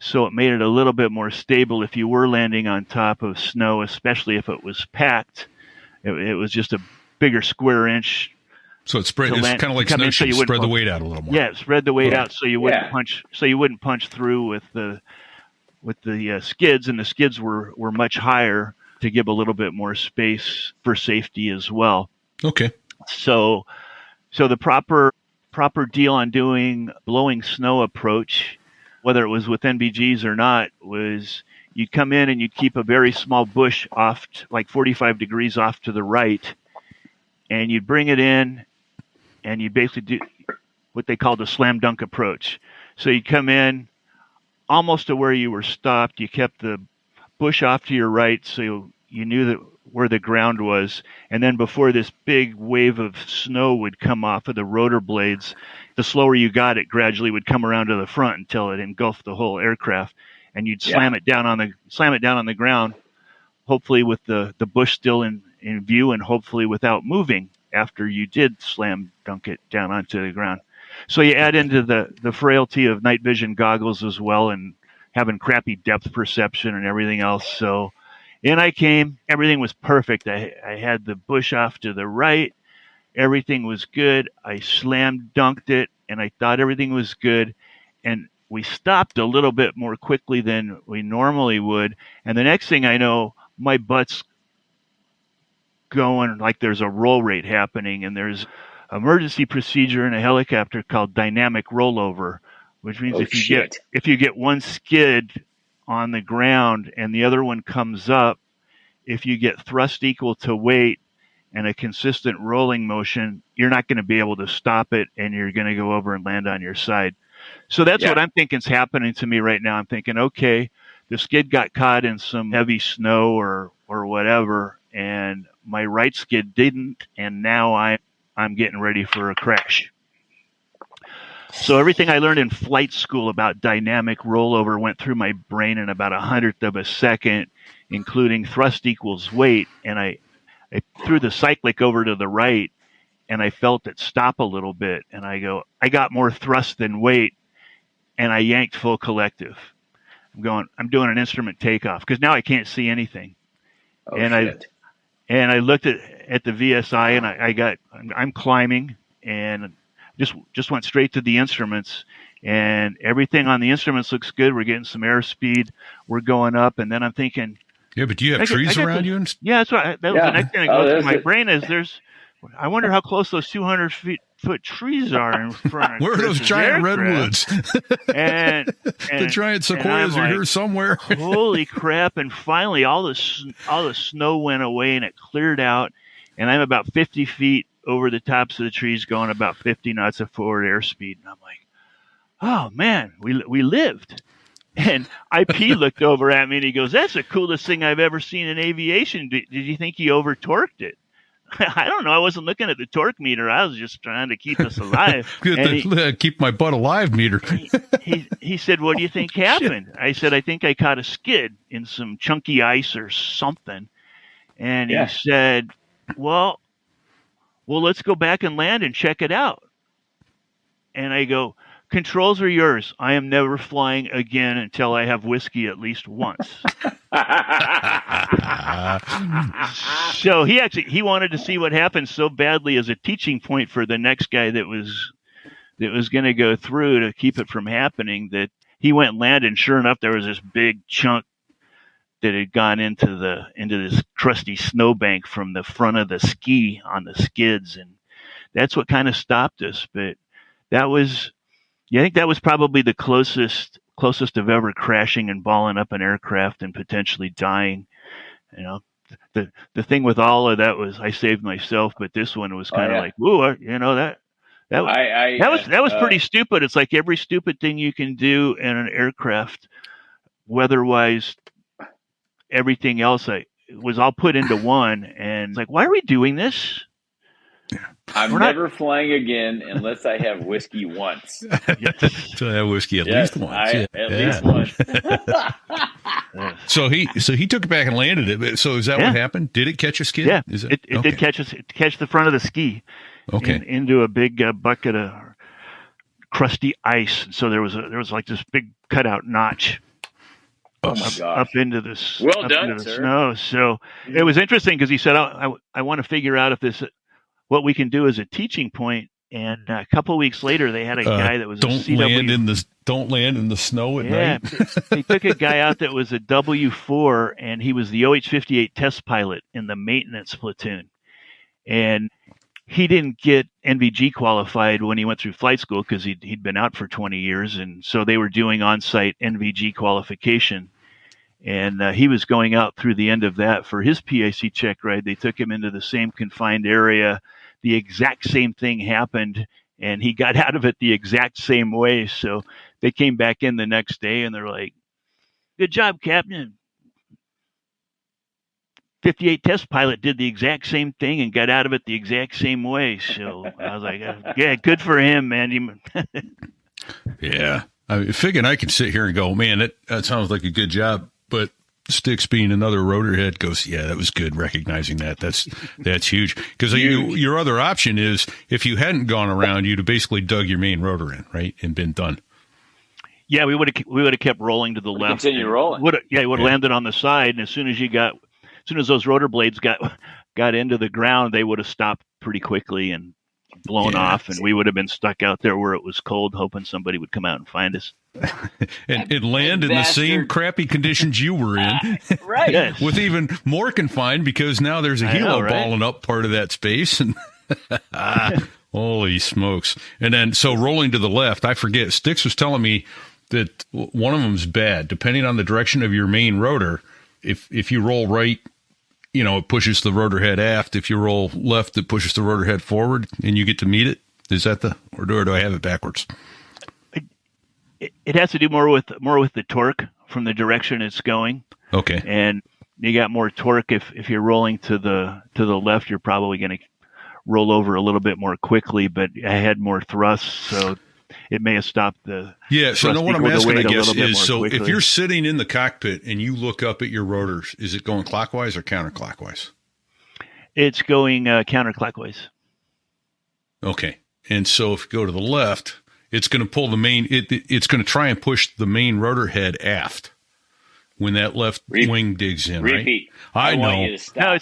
So it made it a little bit more stable if you were landing on top of snow, especially if it was packed. It was just a bigger square inch. So it's kind of like snowshoes, spread the weight out a little more. Yeah, spread the weight out so you wouldn't punch. So you wouldn't punch through with the skids, and the skids were much higher to give a little bit more space for safety as well. Okay. So the proper deal on doing blowing snow approach, whether it was with NVGs or not, was you'd come in and you'd keep a very small bush off, like 45 degrees off to the right, and you'd bring it in, and you basically do what they call the slam dunk approach. So you come in almost to where you were stopped. You kept the bush off to your right, so you knew that where the ground was. And then before this big wave of snow would come off of the rotor blades, the slower you got, it gradually would come around to the front until it engulfed the whole aircraft. And you'd slam it down on the ground, hopefully with the bush still in view and hopefully without moving after you did slam dunk it down onto the ground. So you add into the frailty of night vision goggles as well and having crappy depth perception and everything else. So in I came. Everything was perfect. I had the bush off to the right. Everything was good. I slam dunked it, and I thought everything was good. And we stopped a little bit more quickly than we normally would. And the next thing I know, my butt's going like there's a roll rate happening, and there's emergency procedure in a helicopter called dynamic rollover, which means if you get one skid on the ground and the other one comes up, if you get thrust equal to weight and a consistent rolling motion, you're not going to be able to stop it, and you're going to go over and land on your side. So that's what I'm thinking is happening to me right now. I'm thinking, okay, the skid got caught in some heavy snow or whatever, and my right skid didn't, and now I'm getting ready for a crash. So everything I learned in flight school about dynamic rollover went through my brain in about 100th of a second, including thrust equals weight. And I threw the cyclic over to the right, and I felt it stop a little bit. And I go, I got more thrust than weight, and I yanked full collective. I'm doing an instrument takeoff because now I can't see anything. And I looked at the VSI, and I'm climbing, and just went straight to the instruments, and everything on the instruments looks good. We're getting some airspeed. We're going up, and then I'm thinking, yeah, but do you have trees around you? Yeah, that's right. That was the next thing that goes through my brain is I wonder how close those 200-foot trees are in front of where are those giant redwoods? and the giant sequoias are here somewhere. Holy crap! And finally, all the snow went away, and it cleared out, and I'm about 50 feet over the tops of the trees, going about 50 knots of forward airspeed. And I'm like, oh man, we lived. And IP looked over at me and he goes, "That's the coolest thing I've ever seen in aviation. Did you think you over torqued it?" I don't know. I wasn't looking at the torque meter. I was just trying to keep us alive. Keep my butt alive meter. he said, "What do you think happened?" Shit. I said, "I think I caught a skid in some chunky ice or something." And he said, well, let's go back and land and check it out. And I go, controls are yours. I am never flying again until I have whiskey at least once. So he wanted to see what happened so badly as a teaching point for the next guy that was going to go through to keep it from happening, that he went and landed, and sure enough, there was this big chunk that had gone into this crusty snowbank from the front of the ski on the skids, and that's what kind of stopped us. But I think that was probably the closest of ever crashing and balling up an aircraft and potentially dying. You know, the thing with all of that was I saved myself, but this one was kind of like, ooh, that was pretty stupid. It's like every stupid thing you can do in an aircraft, weather-wise, everything else was all put into one. And it's like, why are we doing this? I'm never flying again unless I have whiskey once. So I have whiskey at least once. At least once. So he took it back and landed it. So is that what happened? Did it catch a skid? Yeah, it did catch us. It catch the front of the ski. Okay. Into a big bucket of crusty ice. So there was like this big cutout notch. Up into this, snow. So it was interesting because he said, I want to figure out what we can do as a teaching point. And a couple of weeks later, they had a guy that was don't land in the snow at night. They took a guy out that was a W4, and he was the OH-58 test pilot in the maintenance platoon. And he didn't get NVG qualified when he went through flight school because he'd been out for 20 years. And so they were doing on-site NVG qualification. And he was going out through the end of that for his PAC check ride. They took him into the same confined area. The exact same thing happened, and he got out of it the exact same way. So they came back in the next day, and they're like, good job, Captain. 58 test pilot did the exact same thing and got out of it the exact same way. So I was like, yeah, good for him, man. Yeah. Fig and I can sit here and go, man, that sounds like a good job. But Sticks, being another rotor head, goes, yeah, that was good, recognizing that. That's huge. Because your other option is, if you hadn't gone around, you'd have basically dug your main rotor in, right, and been done. Yeah, we would have kept rolling to the left. Continue rolling. It would have landed on the side, and as soon as those rotor blades got into the ground, they would have stopped pretty quickly and blown off, and we would have been stuck out there where it was cold, hoping somebody would come out and find us. and land in the same crappy conditions you were in. Right. Yes. With even more confined, because now there's a helo balling up part of that space. And holy smokes. And then, so rolling to the left, I forget, Sticks was telling me that one of them's bad. Depending on the direction of your main rotor, if you roll right, it pushes the rotor head aft. If you roll left, it pushes the rotor head forward, and you get to meet it. Is that or do I have it backwards? It has to do more with the torque from the direction it's going. Okay. And you got more torque if you're rolling to the left. You're probably going to roll over a little bit more quickly, but I had more thrust, so it may have stopped the. Yeah. So what I'm asking, I guess, is so quickly. If you're sitting in the cockpit and you look up at your rotors, is it going clockwise or counterclockwise? It's going counterclockwise. Okay. And so if you go to the left, it's going to pull the main. It's going to try and push the main rotor head aft when that left wing digs in. Repeat. Right? I know. Want you to stop.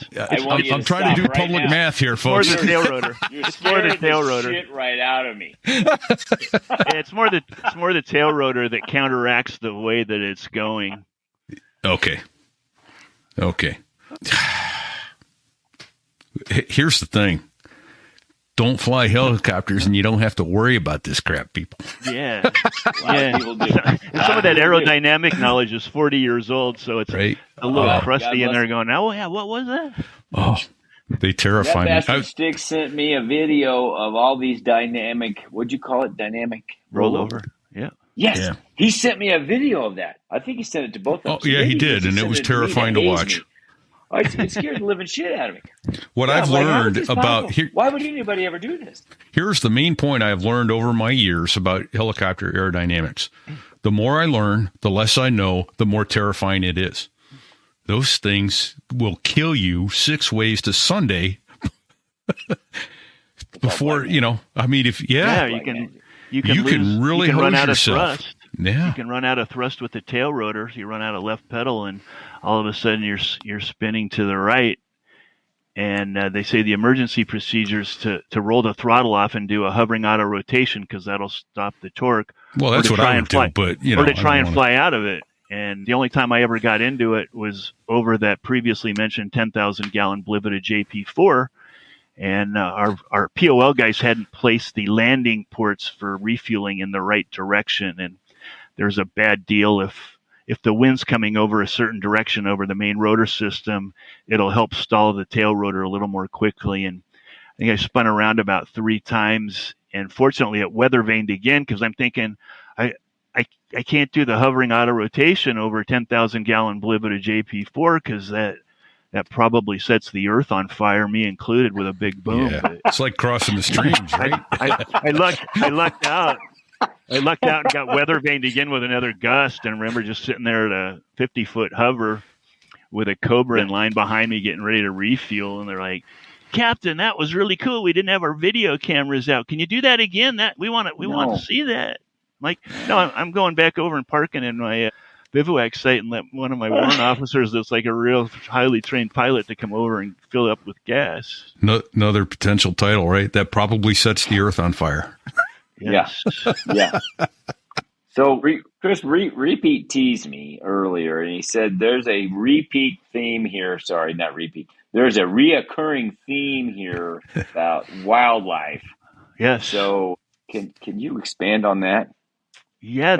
I'm trying to do public math here, folks. It's more the tail rotor. It's more the tail rotor. Shit right out of me. It's more the tail rotor that counteracts the way that it's going. Okay. Here's the thing. Don't fly helicopters, and you don't have to worry about this crap, people. Yeah. People do. Some of that aerodynamic knowledge is 40 years old, so it's a little crusty in there going, oh, yeah, what was that? Oh, they terrify me. That bastard Stick sent me a video of all these dynamic, what'd you call it, dynamic rollover? Yeah. Yes. Yeah. He sent me a video of that. I think he sent it to both of us. Oh, yeah, he did, and it was terrifying to watch. It scared the living shit out of me. What I've learned about here, why would anybody ever do this? Here's the main point I've learned over my years about helicopter aerodynamics. The more I learn, the less I know, the more terrifying it is. Those things will kill you 6 ways to Sunday before, I mean, you can. You can really run hose out yourself. of thrust. Yeah. You can run out of thrust with the tail rotor. So you run out of left pedal, and all of a sudden you're spinning to the right. And they say the emergency procedures to roll the throttle off and do a hovering auto rotation because that'll stop the torque. Well, that's what I would do, but or to try and fly out of it. And the only time I ever got into it was over that previously mentioned 10,000 gallon Blivida JP4. And our POL guys hadn't placed the landing ports for refueling in the right direction. And there's a bad deal if the wind's coming over a certain direction over the main rotor system, it'll help stall the tail rotor a little more quickly. And I think I spun around about 3 times. And fortunately, it weather vaned again because I'm thinking, I can't do the hovering auto rotation over 10,000 gallon Blivida JP4 because that probably sets the earth on fire, me included, with a big boom. Yeah. It's like crossing the streams, right? I lucked out. I lucked out and got weather vaned again with another gust. And remember just sitting there at a 50-foot hover with a Cobra in line behind me getting ready to refuel. And they're like, Captain, that was really cool. We didn't have our video cameras out. Can you do that again? We want to see that. I'm like, no, I'm going back over and parking in my bivouac site and let one of my warrant officers that's like a real highly trained pilot to come over and fill up with gas. Another potential title, right? That probably sets the earth on fire. Yes. Yeah. So Chris Repeat teased me earlier, and he said there's a repeat theme here. Sorry, not repeat. There's a reoccurring theme here about wildlife. Yes. So can you expand on that? Yeah.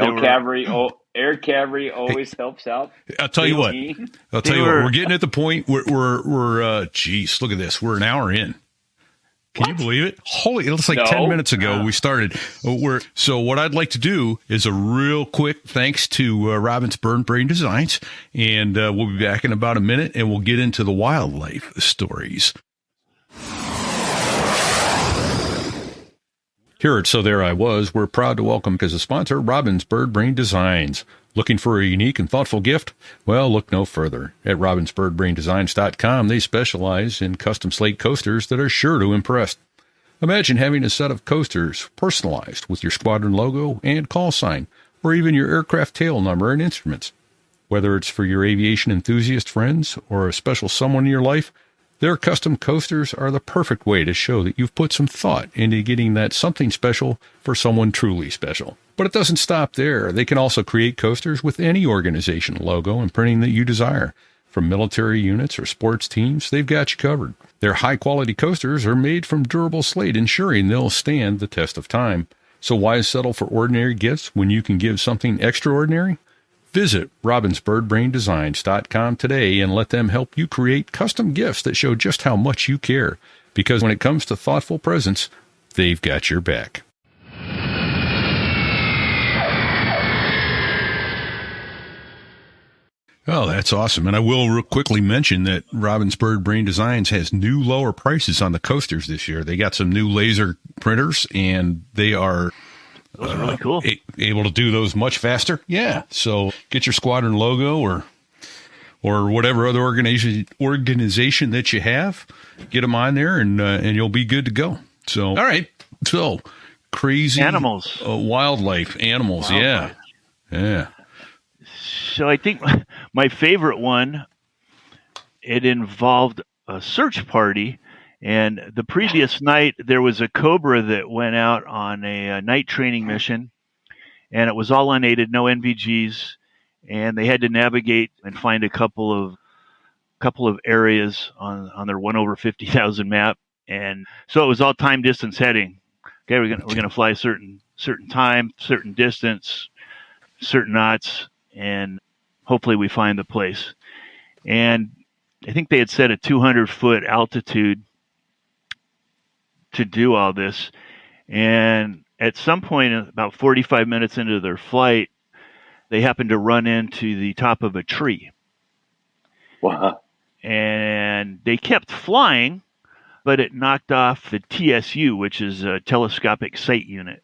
Air Cavalry always helps out. I'll tell you what. We're getting at the point we're geez, look at this. We're an hour in. Can you believe it? Holy, it looks like 10 minutes ago we started. So what I'd like to do is a real quick thanks to Robin's Bird Brain Designs, and we'll be back in about a minute, and we'll get into the wildlife stories. Here at So There I Was, we're proud to welcome as a sponsor Robin's Bird Brain Designs. Looking for a unique and thoughtful gift? Well, look no further. At robinsbirdbraindesigns.com, they specialize in custom slate coasters that are sure to impress. Imagine having a set of coasters personalized with your squadron logo and call sign, or even your aircraft tail number and instruments. Whether it's for your aviation enthusiast friends or a special someone in your life, their custom coasters are the perfect way to show that you've put some thought into getting that something special for someone truly special. But it doesn't stop there. They can also create coasters with any organization logo and printing that you desire. From military units or sports teams, they've got you covered. Their high-quality coasters are made from durable slate, ensuring they'll stand the test of time. So why settle for ordinary gifts when you can give something extraordinary? Visit robinsbirdbraindesigns.com today and let them help you create custom gifts that show just how much you care. Because when it comes to thoughtful presents, they've got your back. Oh, that's awesome. And I will real quickly mention that Robin's Bird Brain Designs has new lower prices on the coasters this year. They got some new laser printers, and they are those are really cool. Able to do those much faster. Yeah. So get your squadron logo or whatever other organization that you have, get them on there, and you'll be good to go. So, all right. So crazy animals, wildlife animals. Wildlife. Yeah. So I think my favorite one, it involved a search party. And the previous night, there was a Cobra that went out on a night training mission, and it was all unaided, no NVGs, and they had to navigate and find a couple of areas on their 1/50,000 map, and so it was all time distance heading. Okay, we're gonna fly a certain time, certain distance, certain knots, and hopefully we find the place. And I think they had set a 200-foot altitude to do all this. And at some point, about 45 minutes into their flight, they happened to run into the top of a tree. Wow. And they kept flying, but it knocked off the TSU, which is a telescopic sight unit.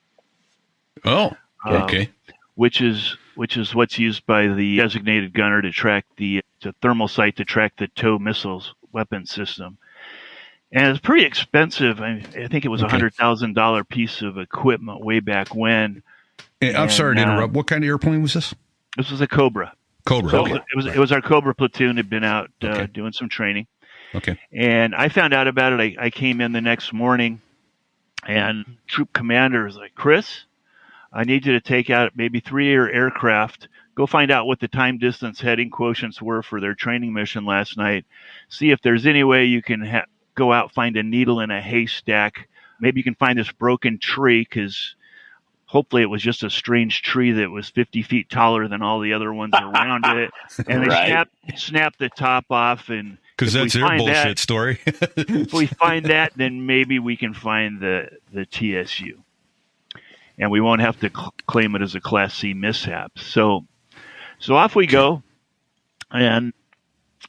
Oh, okay. Which is what's used by the designated gunner to track the thermal sight to track the TOW missiles weapon system. And it's pretty expensive. I think it was $100,000 piece of equipment way back when. I'm sorry to interrupt. What kind of airplane was this? This was a Cobra. Cobra. So Okay. it was our Cobra platoon had been out doing some training. Okay. And I found out about it. I came in the next morning, and troop commander was like, Chris, I need you to take out maybe 3 of your aircraft, go find out what the time distance heading quotients were for their training mission last night, see if there's any way you can go out, find a needle in a haystack. Maybe you can find this broken tree, because hopefully it was just a strange tree that was 50 feet taller than all the other ones around it. And they snapped the top off. And because that's their bullshit story. If we find that, then maybe we can find the TSU. And we won't have to claim it as a Class C mishap. So off we go. And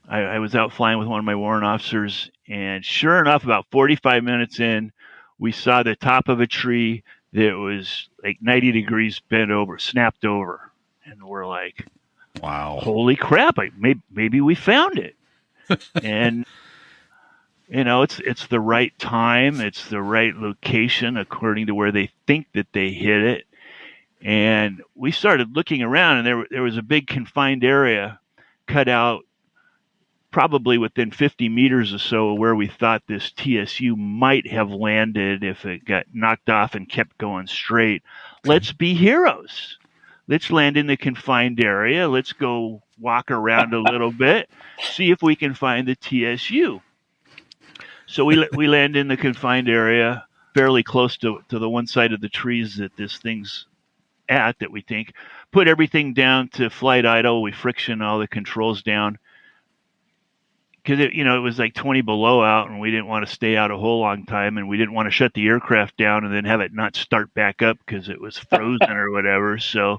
I was out flying with one of my warrant officers. And sure enough, about 45 minutes in, we saw the top of a tree that was like 90 degrees bent over, snapped over. And we're like, wow, holy crap, maybe we found it. And, it's the right time. It's the right location according to where they think that they hit it. And we started looking around, and there was a big confined area cut out probably within 50 meters or so where we thought this TSU might have landed if it got knocked off and kept going straight. Let's be heroes. Let's land in the confined area. Let's go walk around a little bit, see if we can find the TSU. So we land in the confined area fairly close to the one side of the trees that this thing's at, that we think. Put everything down to flight idle. We friction all the controls down, because it was like 20 below out, and we didn't want to stay out a whole long time, and we didn't want to shut the aircraft down and then have it not start back up because it was frozen or whatever. So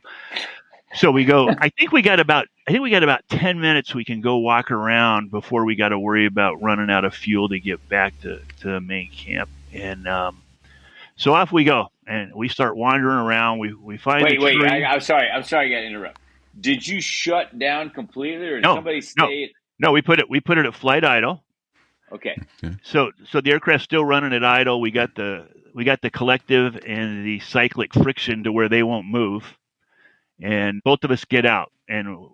we go. I think we got about 10 minutes we can go walk around before we got to worry about running out of fuel to get back to main camp. And so off we go, and we start wandering around. We find wait. the tree. I'm sorry. I got to interrupt. Did you shut down completely, or did somebody stay? No, we put it at flight idle. Okay. So the aircraft's still running at idle. We got the collective and the cyclic friction to where they won't move, and both of us get out, and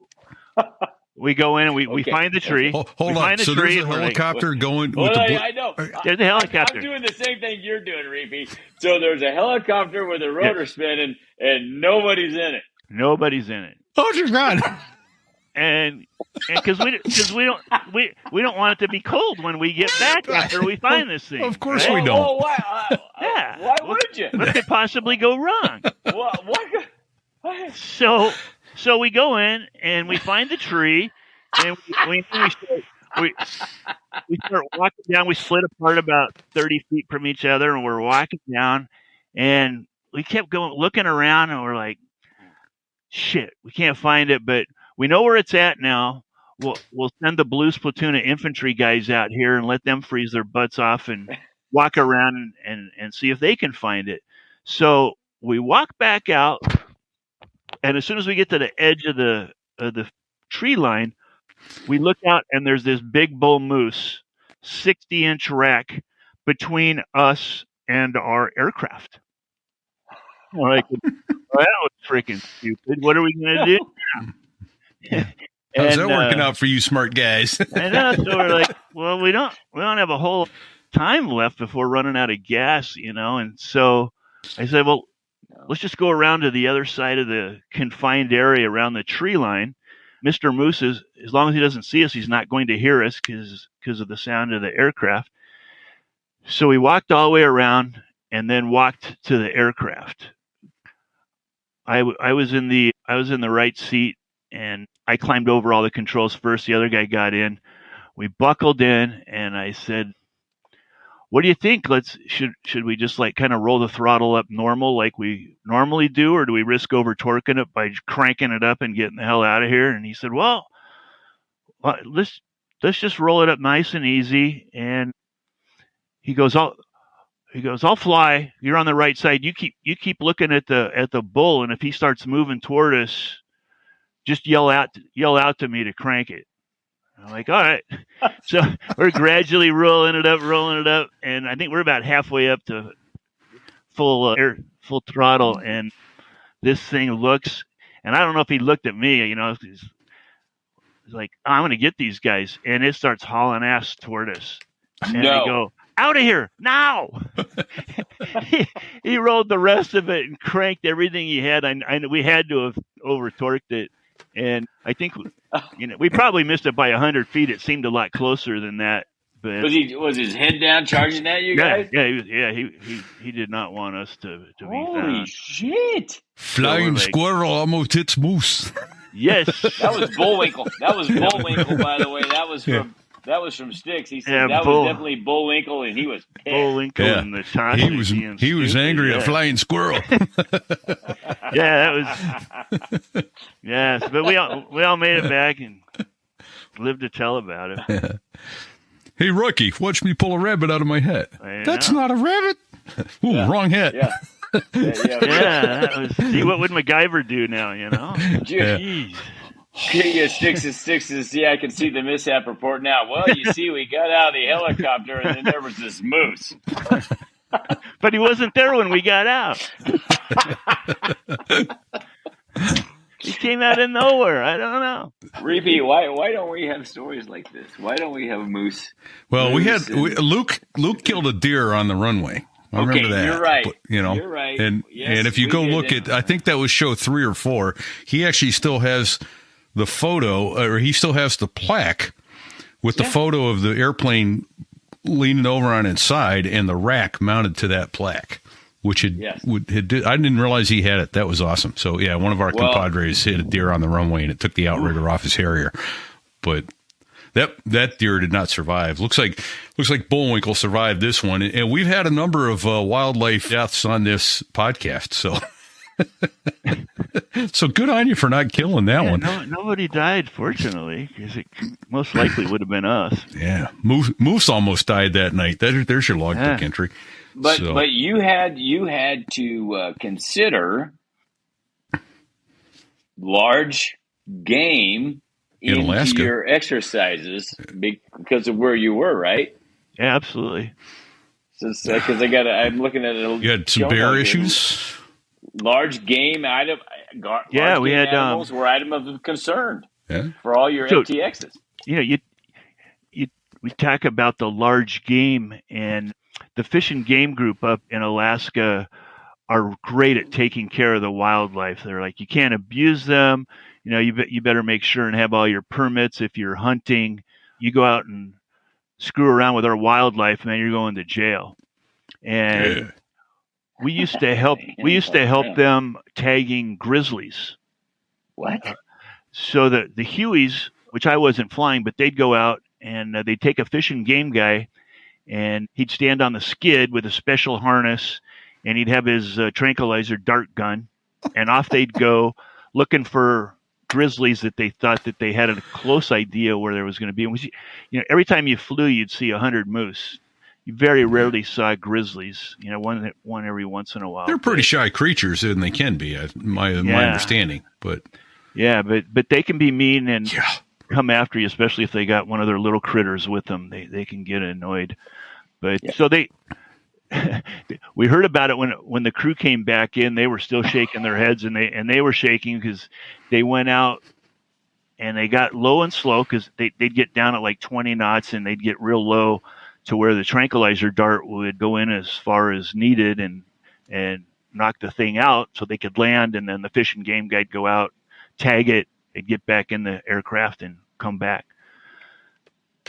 we go in and we find the tree. Hold on. So there's a helicopter going. I know. There's a helicopter. I'm doing the same thing you're doing, Reefy. So there's a helicopter with a rotor spinning, and nobody's in it. Nobody's in it. Oh, dear God. And because we don't want it to be cold when we get back after we find this thing. Of course we don't. Oh, why? Why would you? What could possibly go wrong? What? So we go in and we find the tree, and we start walking down. We split apart about 30 feet from each other, and we're walking down, and we kept going, looking around, and we're like, shit, we can't find it, but we know where it's at now. We'll send the Blues platoon of infantry guys out here and let them freeze their butts off and walk around and see if they can find it. So we walk back out, and as soon as we get to the edge of the tree line, we look out, and there's this big bull moose, 60-inch rack between us and our aircraft. We're like, well, that was freaking stupid. What are we going to do now? How's that working out for you smart guys? I know. So we're like, well, we don't have a whole time left before running out of gas, And so I said, well, let's just go around to the other side of the confined area around the tree line. Mr. Moose as long as he doesn't see us, he's not going to hear us because of the sound of the aircraft. So we walked all the way around and then walked to the aircraft. I was in the right seat, and I climbed over all the controls first. The other guy got in. We buckled in, and I said, what do you think? Should we just kind of roll the throttle up normal like we normally do, or do we risk over torquing it by cranking it up and getting the hell out of here? And he said, well, let's just roll it up nice and easy. And he goes, I'll fly. You're on the right side. You keep looking at the bull, and if he starts moving toward us, just yell out to me to crank it. I'm like, all right. So we're gradually rolling it up, and I think we're about halfway up to full throttle, and this thing looks, and I don't know if he looked at me, he's like, oh, I'm going to get these guys, and it starts hauling ass toward us, and they go, out of here now. he rolled the rest of it and cranked everything he had. We had to have over torqued it, and I think we probably missed it by 100 feet. It seemed a lot closer than that. But was his head down charging at you guys? He did not want us to be found. Holy shit! Flying squirrel almost hits moose. Yes, that was Bullwinkle. By the way. That was from Styx. He said that was definitely Bullwinkle, and he was pissed. Bullwinkle and the Tasha. He was angry at flying squirrel. Yeah, that was. Yes, but we all made it back and lived to tell about it. Hey, Rookie, watch me pull a rabbit out of my hat. That's not a rabbit. Ooh, wrong hat. Yeah. That was. See, what would MacGyver do now? Jeez. Sticks. Yeah, I can see the mishap report now. Well, you see, we got out of the helicopter, and then there was this moose. But he wasn't there when we got out. He came out of nowhere. I don't know. Repeat. Why don't we have stories like this? Why don't we have a moose? Well, Luke killed a deer on the runway. I remember that. You're right. But, you're right. And if you go look at, I think that was show 3 or 4. He actually still has the photo, or he still has the plaque with the photo of the airplane leaning over on its side and the rack mounted to that plaque, which I didn't realize he had it. That was awesome. So yeah, one of our compadres hit a deer on the runway and it took the outrigger off his Harrier, but that deer did not survive. Looks like Bullwinkle survived this one, and we've had a number of wildlife deaths on this podcast. So good on you for not killing that one. Nobody died, fortunately, because it most likely would have been us. Yeah, Moose almost died that night. There's your logbook entry. But you had to consider large game in Alaska, your exercises because of where you were, right? Yeah, absolutely. Because I'm looking at it. You had some bear issues. Large game item. We had animals were item of concern for all your FTXs. We talk about the large game, and the Fish and Game Group up in Alaska are great at taking care of the wildlife. They're like, you can't abuse them. You better make sure and have all your permits. If you're hunting, you go out and screw around with our wildlife, man, you're going to jail. And we used to help them tagging grizzlies. What? So the Hueys, which I wasn't flying, but they'd go out and they'd take a fish and game guy, and he'd stand on the skid with a special harness, and he'd have his tranquilizer dart gun, and off they'd go looking for grizzlies that they thought that they had a close idea where there was going to be. And every time you flew, you'd see 100 moose. You very rarely saw grizzlies. One every once in a while. They're pretty shy creatures, and they can be, my understanding. But but they can be mean and come after you, especially if they got one of their little critters with them. They can get annoyed. But so we heard about it when the crew came back in. They were still shaking their heads, and they were shaking because they went out and they got low and slow because they'd get down at like 20 knots and they'd get real low to where the tranquilizer dart would go in as far as needed and knock the thing out so they could land, and then the fish and game guy'd go out, tag it, they'd get back in the aircraft and come back.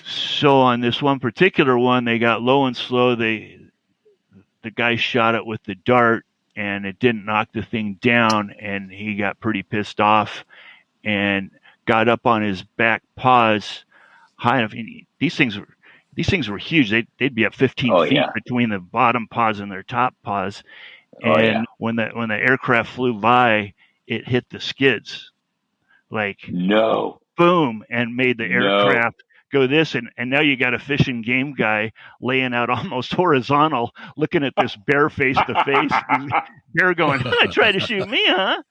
So on this one particular one, they got low and slow. The guy shot it with the dart, and it didn't knock the thing down, and he got pretty pissed off and got up on his back paws high enough. These things were huge. They'd be up 15 feet between the bottom paws and their top paws. And when the aircraft flew by, it hit the skids, boom, and made the aircraft go this. And now you got a fish and game guy laying out almost horizontal, looking at this bear face to face. And bear going, try to shoot me, huh?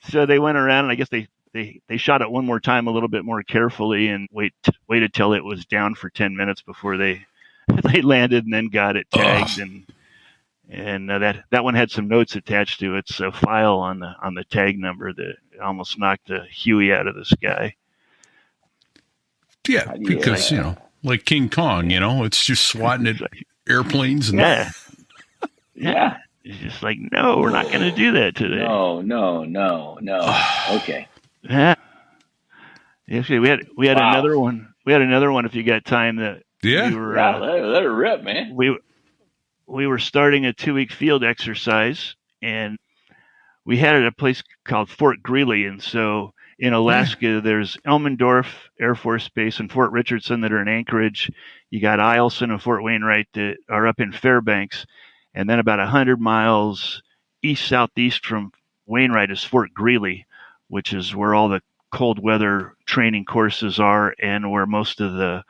So they went around, and I guess they they shot it one more time a little bit more carefully and waited till it was down for 10 minutes before they they landed and then got it tagged. And that one had some notes attached to it, so file on the tag number that almost knocked the Huey out of the sky. Yeah, because like King Kong, it's just swatting at airplanes and yeah. It's just like, no, we're not going to do that today. No. Okay. Yeah. Actually, we had another one. We had another one. If you got time, that we were, let it rip, man. We were starting a 2-week field exercise, and we had it at a place called Fort Greely. And so in Alaska, there's Elmendorf Air Force Base and Fort Richardson that are in Anchorage. You got Eielson and Fort Wainwright that are up in Fairbanks. And then about 100 miles east-southeast from Wainwright is Fort Greely, which is where all the cold weather training courses are and where most of the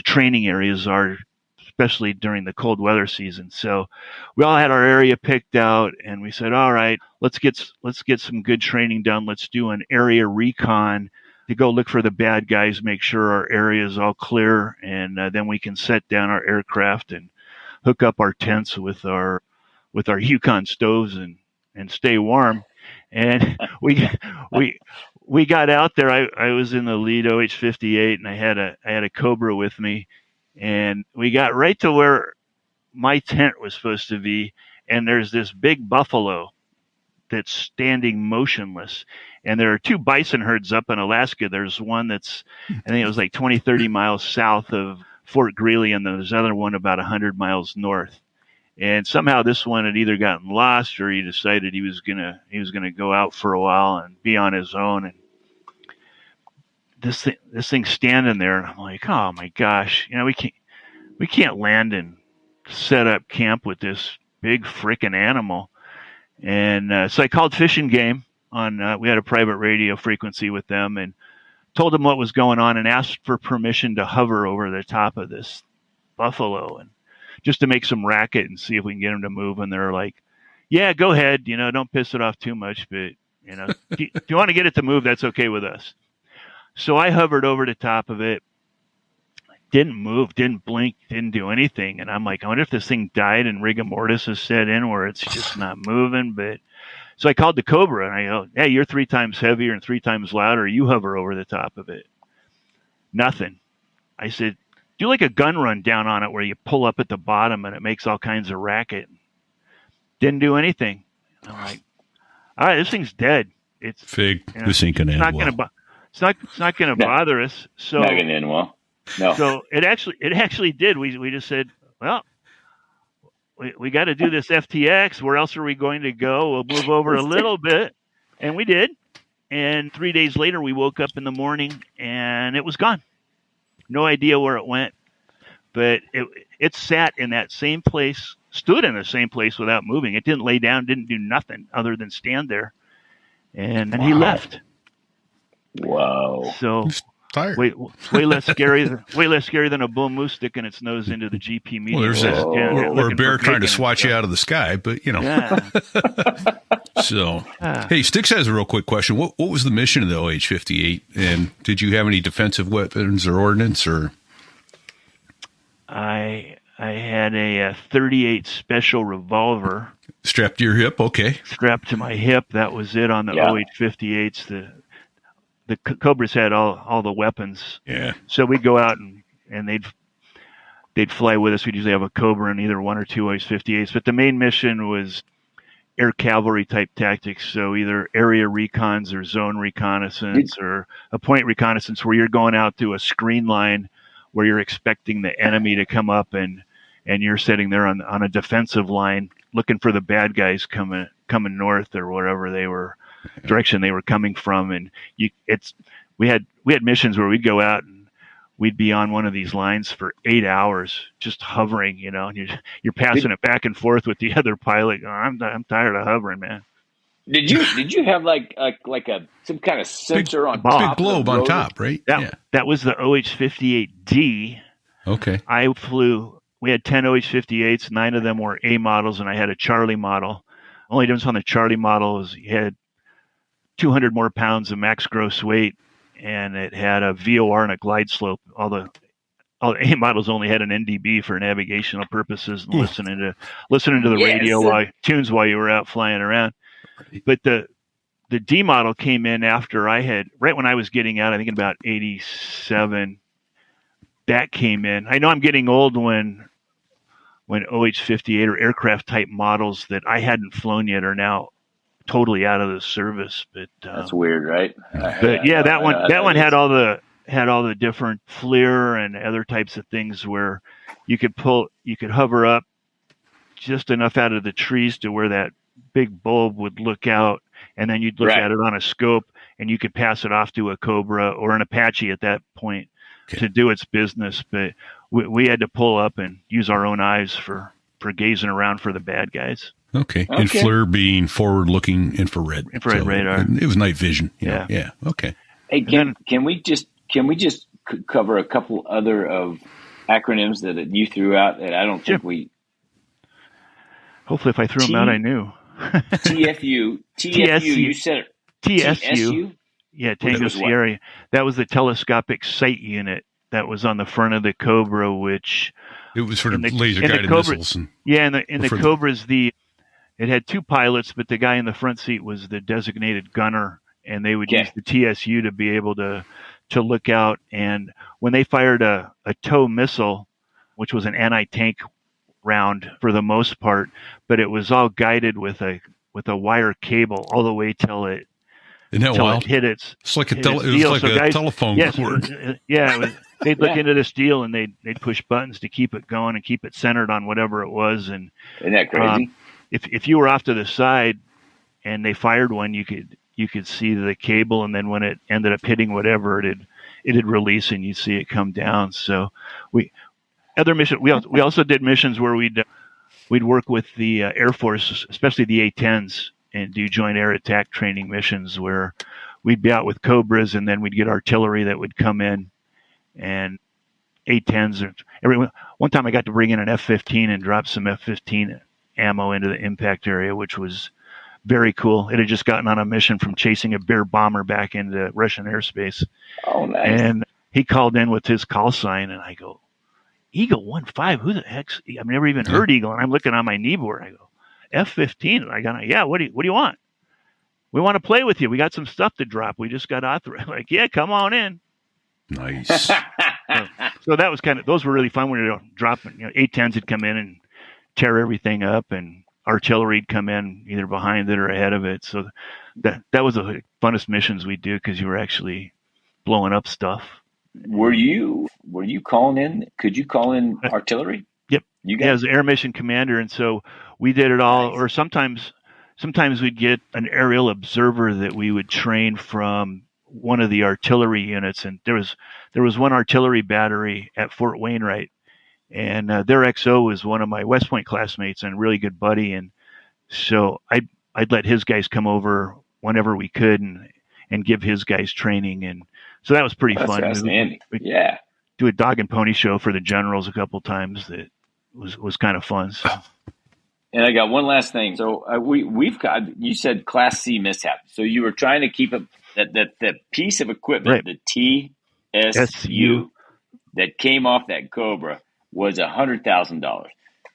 training areas are, especially during the cold weather season. So we all had our area picked out, and we said, all right, let's get some good training done. Let's do an area recon to go look for the bad guys, make sure our area is all clear, and then we can set down our aircraft and hook up our tents with our Yukon stoves and stay warm. And we got out there. I was in the lead OH-58, and I had a Cobra with me, and we got right to where my tent was supposed to be, and there's this big buffalo that's standing motionless. And there are 2 bison herds up in Alaska. There's one that's, I think it was like 20, 30 miles south of Fort Greely, and then there's another one about 100 miles north. And somehow this one had either gotten lost or he decided he was gonna go out for a while and be on his own. And this thing's standing there, and I'm like, oh my gosh, we can't land and set up camp with this big frickin' animal. And so I called Fish and Game on. We had a private radio frequency with them, and told them what was going on and asked for permission to hover over the top of this buffalo and just to make some racket and see if we can get them to move. And they're like, yeah, go ahead. Don't piss it off too much, but if you want to get it to move, that's okay with us. So I hovered over the top of it, didn't move, didn't blink, didn't do anything. And I'm like, I wonder if this thing died and rigor mortis has set in where it's just not moving. But so I called the Cobra, and I go, hey, you're 3 times heavier and 3 times louder. You hover over the top of it. Nothing. I said, do like a gun run down on it where you pull up at the bottom and it makes all kinds of racket. Didn't do anything. I'm like, all right, this thing's dead. It's Fig. This ain't gonna end well. It's not going to bother us. So not going to end well. No. So it actually did. We just said, well, we got to do this FTX. Where else are we going to go? We'll move over a little bit, and we did. And 3 days later, we woke up in the morning and it was gone. No idea where it went, but it sat in that same place, stood in the same place without moving. It didn't lay down, didn't do nothing other than stand there, and he left. Wow. So tired. Way less scary than a bull moose sticking its nose into the GP media. Well, there's or a bear trying to swat you out of the sky, but Yeah. So, hey, Sticks has a real quick question. What was the mission of the OH-58, and did you have any defensive weapons or ordnance? Or I had a 38 special revolver strapped to your hip. Okay, strapped to my hip. That was it on the OH-58s. The Cobras had all the weapons. Yeah. So we'd go out and they'd fly with us. We'd usually have a Cobra and either 1 or 2 OH-58s. But the main mission was air cavalry type tactics. So either area recons or zone reconnaissance or a point reconnaissance where you're going out to a screen line where you're expecting the enemy to come up and you're sitting there on a defensive line looking for the bad guys coming north or wherever direction they were coming from. And we had missions where we'd go out and we'd be on one of these lines for 8 hours just hovering, and you're passing it back and forth with the other pilot. I'm tired of hovering, man. Did you have like some kind of sensor on top? Big globe on top, right? That was the OH-58D. Okay. We had 10 OH-58s, 9 of them were A models, and I had a Charlie model. Only difference on the Charlie model is you had 200 more pounds of max gross weight, and it had a VOR and a glide slope. All the A models only had an NDB for navigational purposes and listening to the radio while you were out flying around. But the D model came in after right when I was getting out, I think in about 87, that came in. I know I'm getting old when OH-58 or aircraft type models that I hadn't flown yet are now totally out of the service. But that's weird, right? But yeah, that one had all the different FLIR and other types of things where you could hover up just enough out of the trees to where that big bulb would look out, and then you'd look at it on a scope, and you could pass it off to a Cobra or an Apache at that point to do its business. But we had to pull up and use our own eyes for gazing around for the bad guys. Okay. And FLIR being forward-looking infrared radar. It was night vision. Yeah. Okay. Hey, can we just cover a couple other of acronyms that you threw out that I don't think we. Hopefully, if I threw them out, I knew. TFU. You said it. TSU. Yeah, Tango Sierra. That was the telescopic sight unit that was on the front of the Cobra, which it was for the laser-guided missiles. In the Cobras, it had two pilots, but the guy in the front seat was the designated gunner, and they would use the TSU to be able to look out. And when they fired a TOW missile, which was an anti-tank round for the most part, but it was all guided with a wire cable all the way till it. Isn't that wild? It hit its. It's like a telephone cord. They'd look into this deal and they'd push buttons to keep it going and keep it centered on whatever it was. And isn't that crazy? If you were off to the side and they fired one, you could see the cable, and then when it ended up hitting whatever, it'd release and you'd see it come down. So we also did missions where we'd work with the Air Force, especially the A-10s, and do joint air attack training missions where we'd be out with Cobras, and then we'd get artillery that would come in, and A-10s. One time I got to bring in an F-15 and drop some F-15 ammo into the impact area, which was very cool. It had just gotten on a mission from chasing a Bear bomber back into Russian airspace. Oh, nice. And he called in with his call sign, and I go, Eagle 1-5, who the heck's? I've never even heard Eagle. And I'm looking on my kneeboard. I go, F-15. And I go, yeah, what do you want? We want to play with you. We got some stuff to drop. We just got authorized. Like, yeah, come on in. Nice. So that was those were really fun when we were dropping. A-10s would come in and tear everything up, and artillery'd come in either behind it or ahead of it. So that was the funnest missions we do, because you were actually blowing up stuff. Were you calling in? Could you call in artillery? Yep. You as the air mission commander, and so we did it all. Nice. Or sometimes we'd get an aerial observer that we would train from one of the artillery units, and there was one artillery battery at Fort Wainwright, and their XO was one of my West Point classmates and a really good buddy, and so I'd let his guys come over whenever we could and give his guys training, and so that was pretty fun. Outstanding. Yeah. Do a dog and pony show for the generals a couple times. That was kind of fun. So. And I got one last thing. So we've got, you said Class C mishap. So you were trying to keep that piece of equipment, right. The TSU that came off that Cobra was $100,000.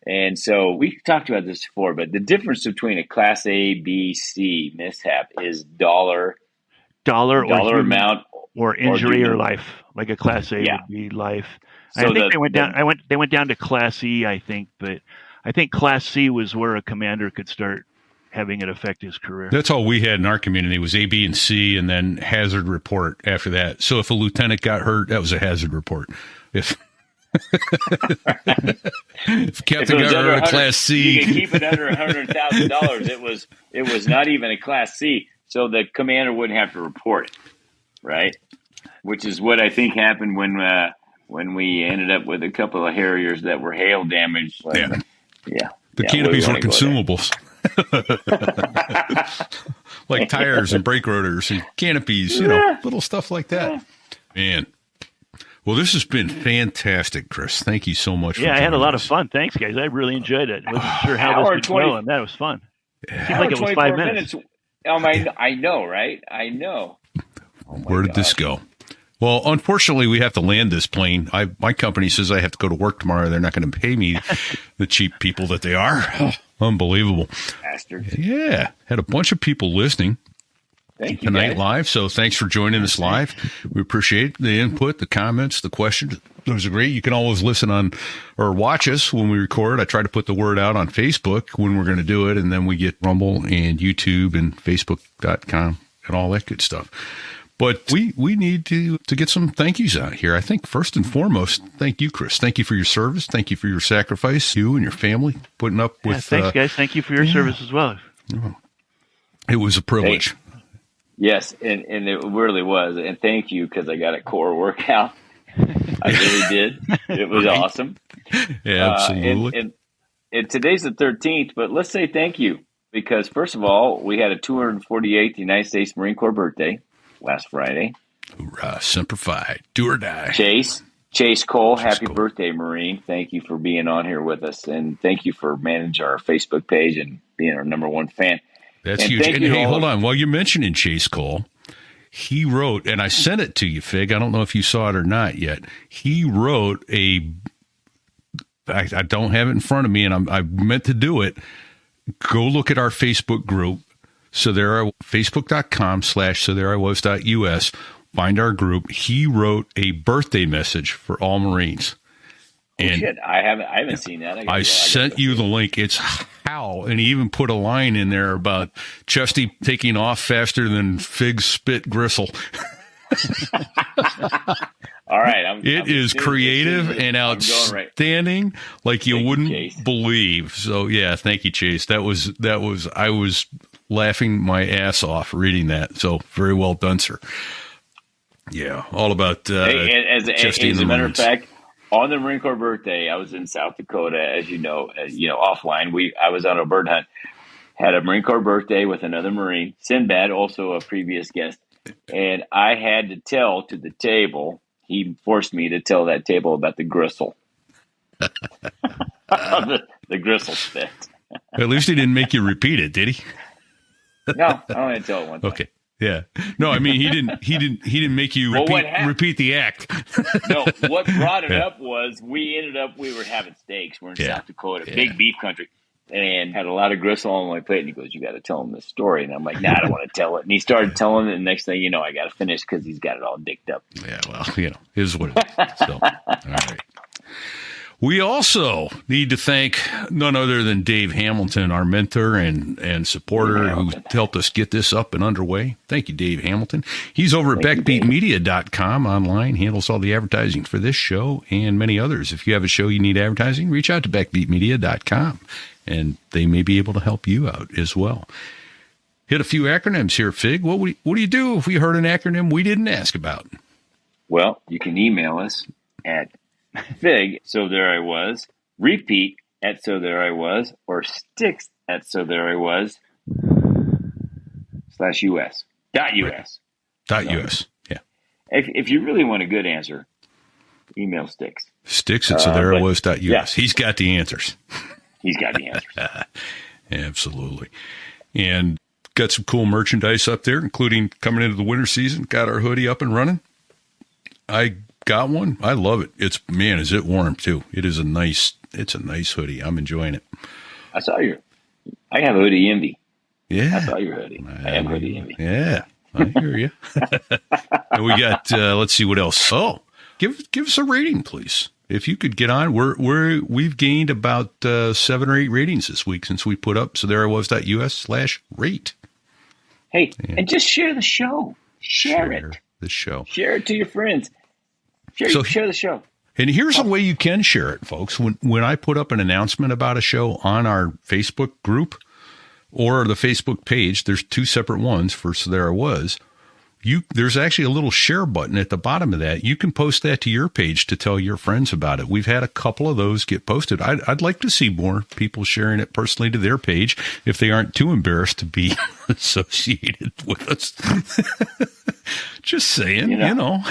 And so we talked about this before, but the difference between a Class A, B, C mishap is dollar amount. Or injury or life, like a Class A would be life. So I think they went down to Class E, I think, but I think Class C was where a commander could start having it affect his career. That's all we had in our community was A, B, and C, and then hazard report after that. So if a lieutenant got hurt, that was a hazard report. If Captain got hurt, a Class C, you could keep it under $100,000. It was not even a Class C, so the commander wouldn't have to report it, right? Which is what I think happened when we ended up with a couple of Harriers that were hail damaged. The canopies were consumables. Like tires and brake rotors and canopies, little stuff like that. Man. Well, this has been fantastic, Chris. Thank you so much. I had a lot of fun. Thanks, guys. I really enjoyed it. I wasn't sure how this would go, and that was fun. It seemed like it was 5 minutes. I know, right? I know. Oh Where did this go? Well, unfortunately, we have to land this plane. My company says I have to go to work tomorrow. They're not going to pay me, the cheap people that they are. Unbelievable. Bastards. Yeah. Had a bunch of people listening Thank you, tonight guys. live. So thanks for joining us live. We appreciate the input, the comments, the questions. Those are great. You can always listen on or watch us when we record. I try to put the word out on Facebook when we're going to do it. And then we get Rumble and YouTube and Facebook.com and all that good stuff. But we need to get some thank yous out here. I think first and foremost, thank you, Chris. Thank you for your service. Thank you for your sacrifice, you and your family putting up with. Thanks, guys. Thank you for your service as well. It was a privilege. Hey, yes, and it really was. And thank you, because I got a core workout. I really did. It was awesome. Yeah, absolutely. And today's the 13th, but let's say thank you, because first of all, we had a 248th United States Marine Corps birthday last Friday. Hoorah, Semper Fi, do or die. Chase Cole, happy Cole. birthday, Marine. Thank you for being on here with us, and thank you for managing our Facebook page and being our number one fan. That's and huge. thank And you hey, all. hold on. While you're mentioning Chase Cole, he wrote, and I sent it to you, Fig. I don't know if you saw it or not yet. He wrote I don't have it in front of me, and I meant to do it. Go look at our Facebook group. So there are facebook.com/sothereiwas.us. Find our group. He wrote a birthday message for all Marines. And Shit, I haven't seen that. I sent you the link. It's how, and he even put a line in there about Chesty taking off faster than Fig spit gristle. All right, It is creative and outstanding, like you wouldn't Chase. believe. So yeah, thank you, Chase. That was I was laughing my ass off reading that. So very well done, sir. Yeah, all about Chesty and as the a matter of Marines. fact, on the Marine Corps birthday, I was in South Dakota, as you know, offline. I was on a bird hunt, had a Marine Corps birthday with another Marine, Sinbad, also a previous guest, and I had to tell to the table. He forced me to tell that table about the gristle, the gristle spit. At least he didn't make you repeat it, did he? No, I only had to tell it one time. Okay. Yeah. No, I mean he didn't make you repeat the act. No, what brought it up was we were having steaks. We're in South Dakota, big beef country, and had a lot of gristle on my plate. And he goes, "You got to tell him this story." And I'm like, "Nah, I don't want to tell it." And he started telling it. And the next thing you know, I got to finish because he's got it all dicked up. Yeah. Well, here's what it is. So, all right. We also need to thank none other than Dave Hamilton, our mentor and supporter who helped us get this up and underway. Thank you, Dave Hamilton. He's over at backbeatmedia.com online, handles all the advertising for this show and many others. If you have a show you need advertising, reach out to backbeatmedia.com, and they may be able to help you out as well. Hit a few acronyms here, Fig. What do you do if we heard an acronym we didn't ask about? Well, you can email us at Fig, so there I was, repeat at so there I was, or sticks at so there I was /US. .us. .us. Yeah. If you really want a good answer, email Sticks. Sticks at so there I was .us. Yeah. He's got the answers. He's got the answers. Absolutely. And got some cool merchandise up there, including coming into the winter season. Got our hoodie up and running. I got one. I love it. Is it warm too? It's a nice hoodie. I'm enjoying it. I have hoodie envy. Yeah. I saw your hoodie. I have hoodie envy. Yeah. I hear you. And we got, let's see what else. Oh, give us a rating, please. If you could get on, we've gained about 7 or 8 ratings this week since we put up so there I was.us/rate. Hey, and just share the show. Share it. The show. Share it to your friends. Share the show. And here's a way you can share it, folks. When I put up an announcement about a show on our Facebook group or the Facebook page, there's 2 separate ones for So There I Was. There's actually a little share button at the bottom of that. You can post that to your page to tell your friends about it. We've had a couple of those get posted. I'd like to see more people sharing it personally to their page if they aren't too embarrassed to be associated with us. Just saying, you know.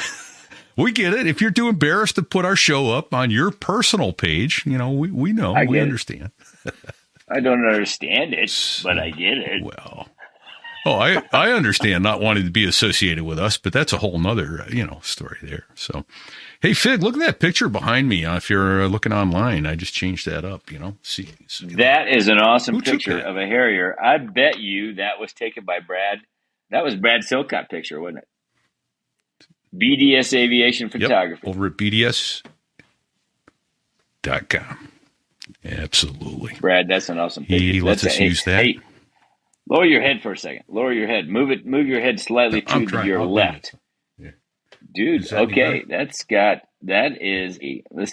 We get it. If you're too embarrassed to put our show up on your personal page, we know, we understand. I don't understand it, but I get it. Well, Oh, I understand not wanting to be associated with us, but that's a whole nother, story there. So, hey, Fig, look at that picture behind me. If you're looking online, I just changed that up, See. That is an awesome Who took picture that? of a Harrier. I bet you that was taken by Brad. That was Brad Silcott picture, wasn't it? BDS Aviation Photography. Yep, over at BDS.com. Absolutely. Brad, that's an awesome picture. He lets us use that. Hey, lower your head for a second. Lower your head. Move your head slightly to your left. Yeah. Dude, okay. Let's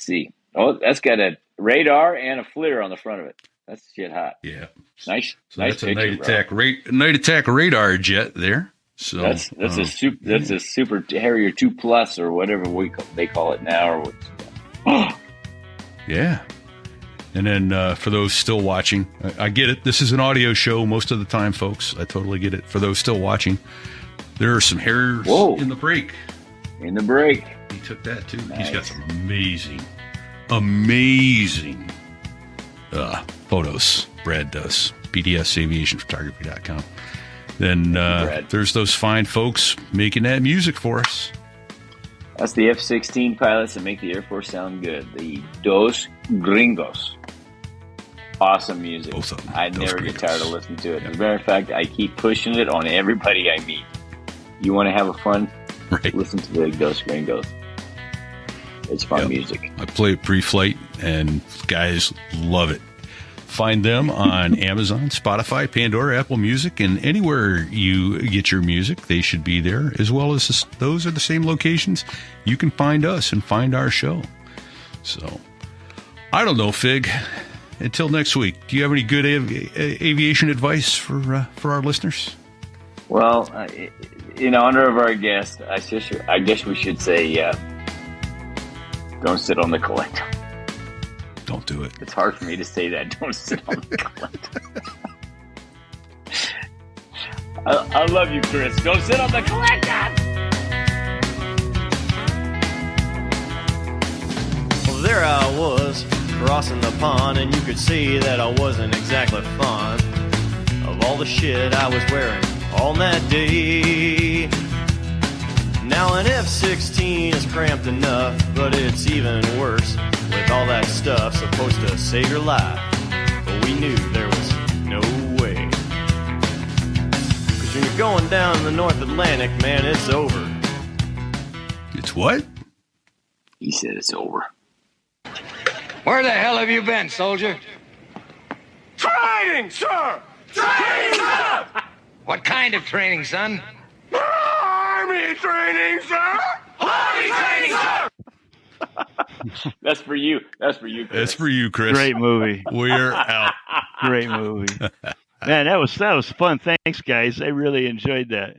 see. Oh, that's got a radar and a FLIR on the front of it. That's shit hot. Yeah. Nice. So nice that's picture, a night attack radar jet there. So that's a super Harrier 2 Plus or whatever they call it now. Yeah. And then for those still watching, I get it. This is an audio show most of the time, folks. I totally get it. For those still watching, there are some Harriers in the break. In the break. He took that too. Nice. He's got some amazing photos. Brad does. BDSAviationPhotography.com. Then there's those fine folks making that music for us. That's the F-16 pilots that make the Air Force sound good. The Dos Gringos. Awesome music. Both of them. I never get tired of listening to it. As a matter of fact, I keep pushing it on everybody I meet. You want to have a fun? Right. Listen to the Dos Gringos. It's fun music. I play it pre-flight, and guys love it. Find them on Amazon, Spotify, Pandora, Apple Music, and anywhere you get your music. They should be there, as well as those are the same locations you can find us and find our show. So, I don't know, Fig. Until next week, do you have any good aviation advice for our listeners? Well, in honor of our guest, I guess we should say, don't sit on the collector. Don't do it. It's hard for me to say that. Don't sit on the collector. I love you, Chris. Don't sit on the collector. Well, there I was, crossing the pond, and you could see that I wasn't exactly fond of all the shit I was wearing on that day. Now an F-16 is cramped enough, but it's even worse with all that stuff supposed to save your life. But we knew there was no way. 'Cause when you're going down the North Atlantic, man, it's over. It's what? He said it's over. Where the hell have you been, soldier? Training, sir! Training, sir! What kind of training, son? Army training, sir! Army training, sir! That's for you. That's for you, Chris. That's for you, Chris. Great movie. We're out. Great movie. Man, that was fun. Thanks, guys. I really enjoyed that.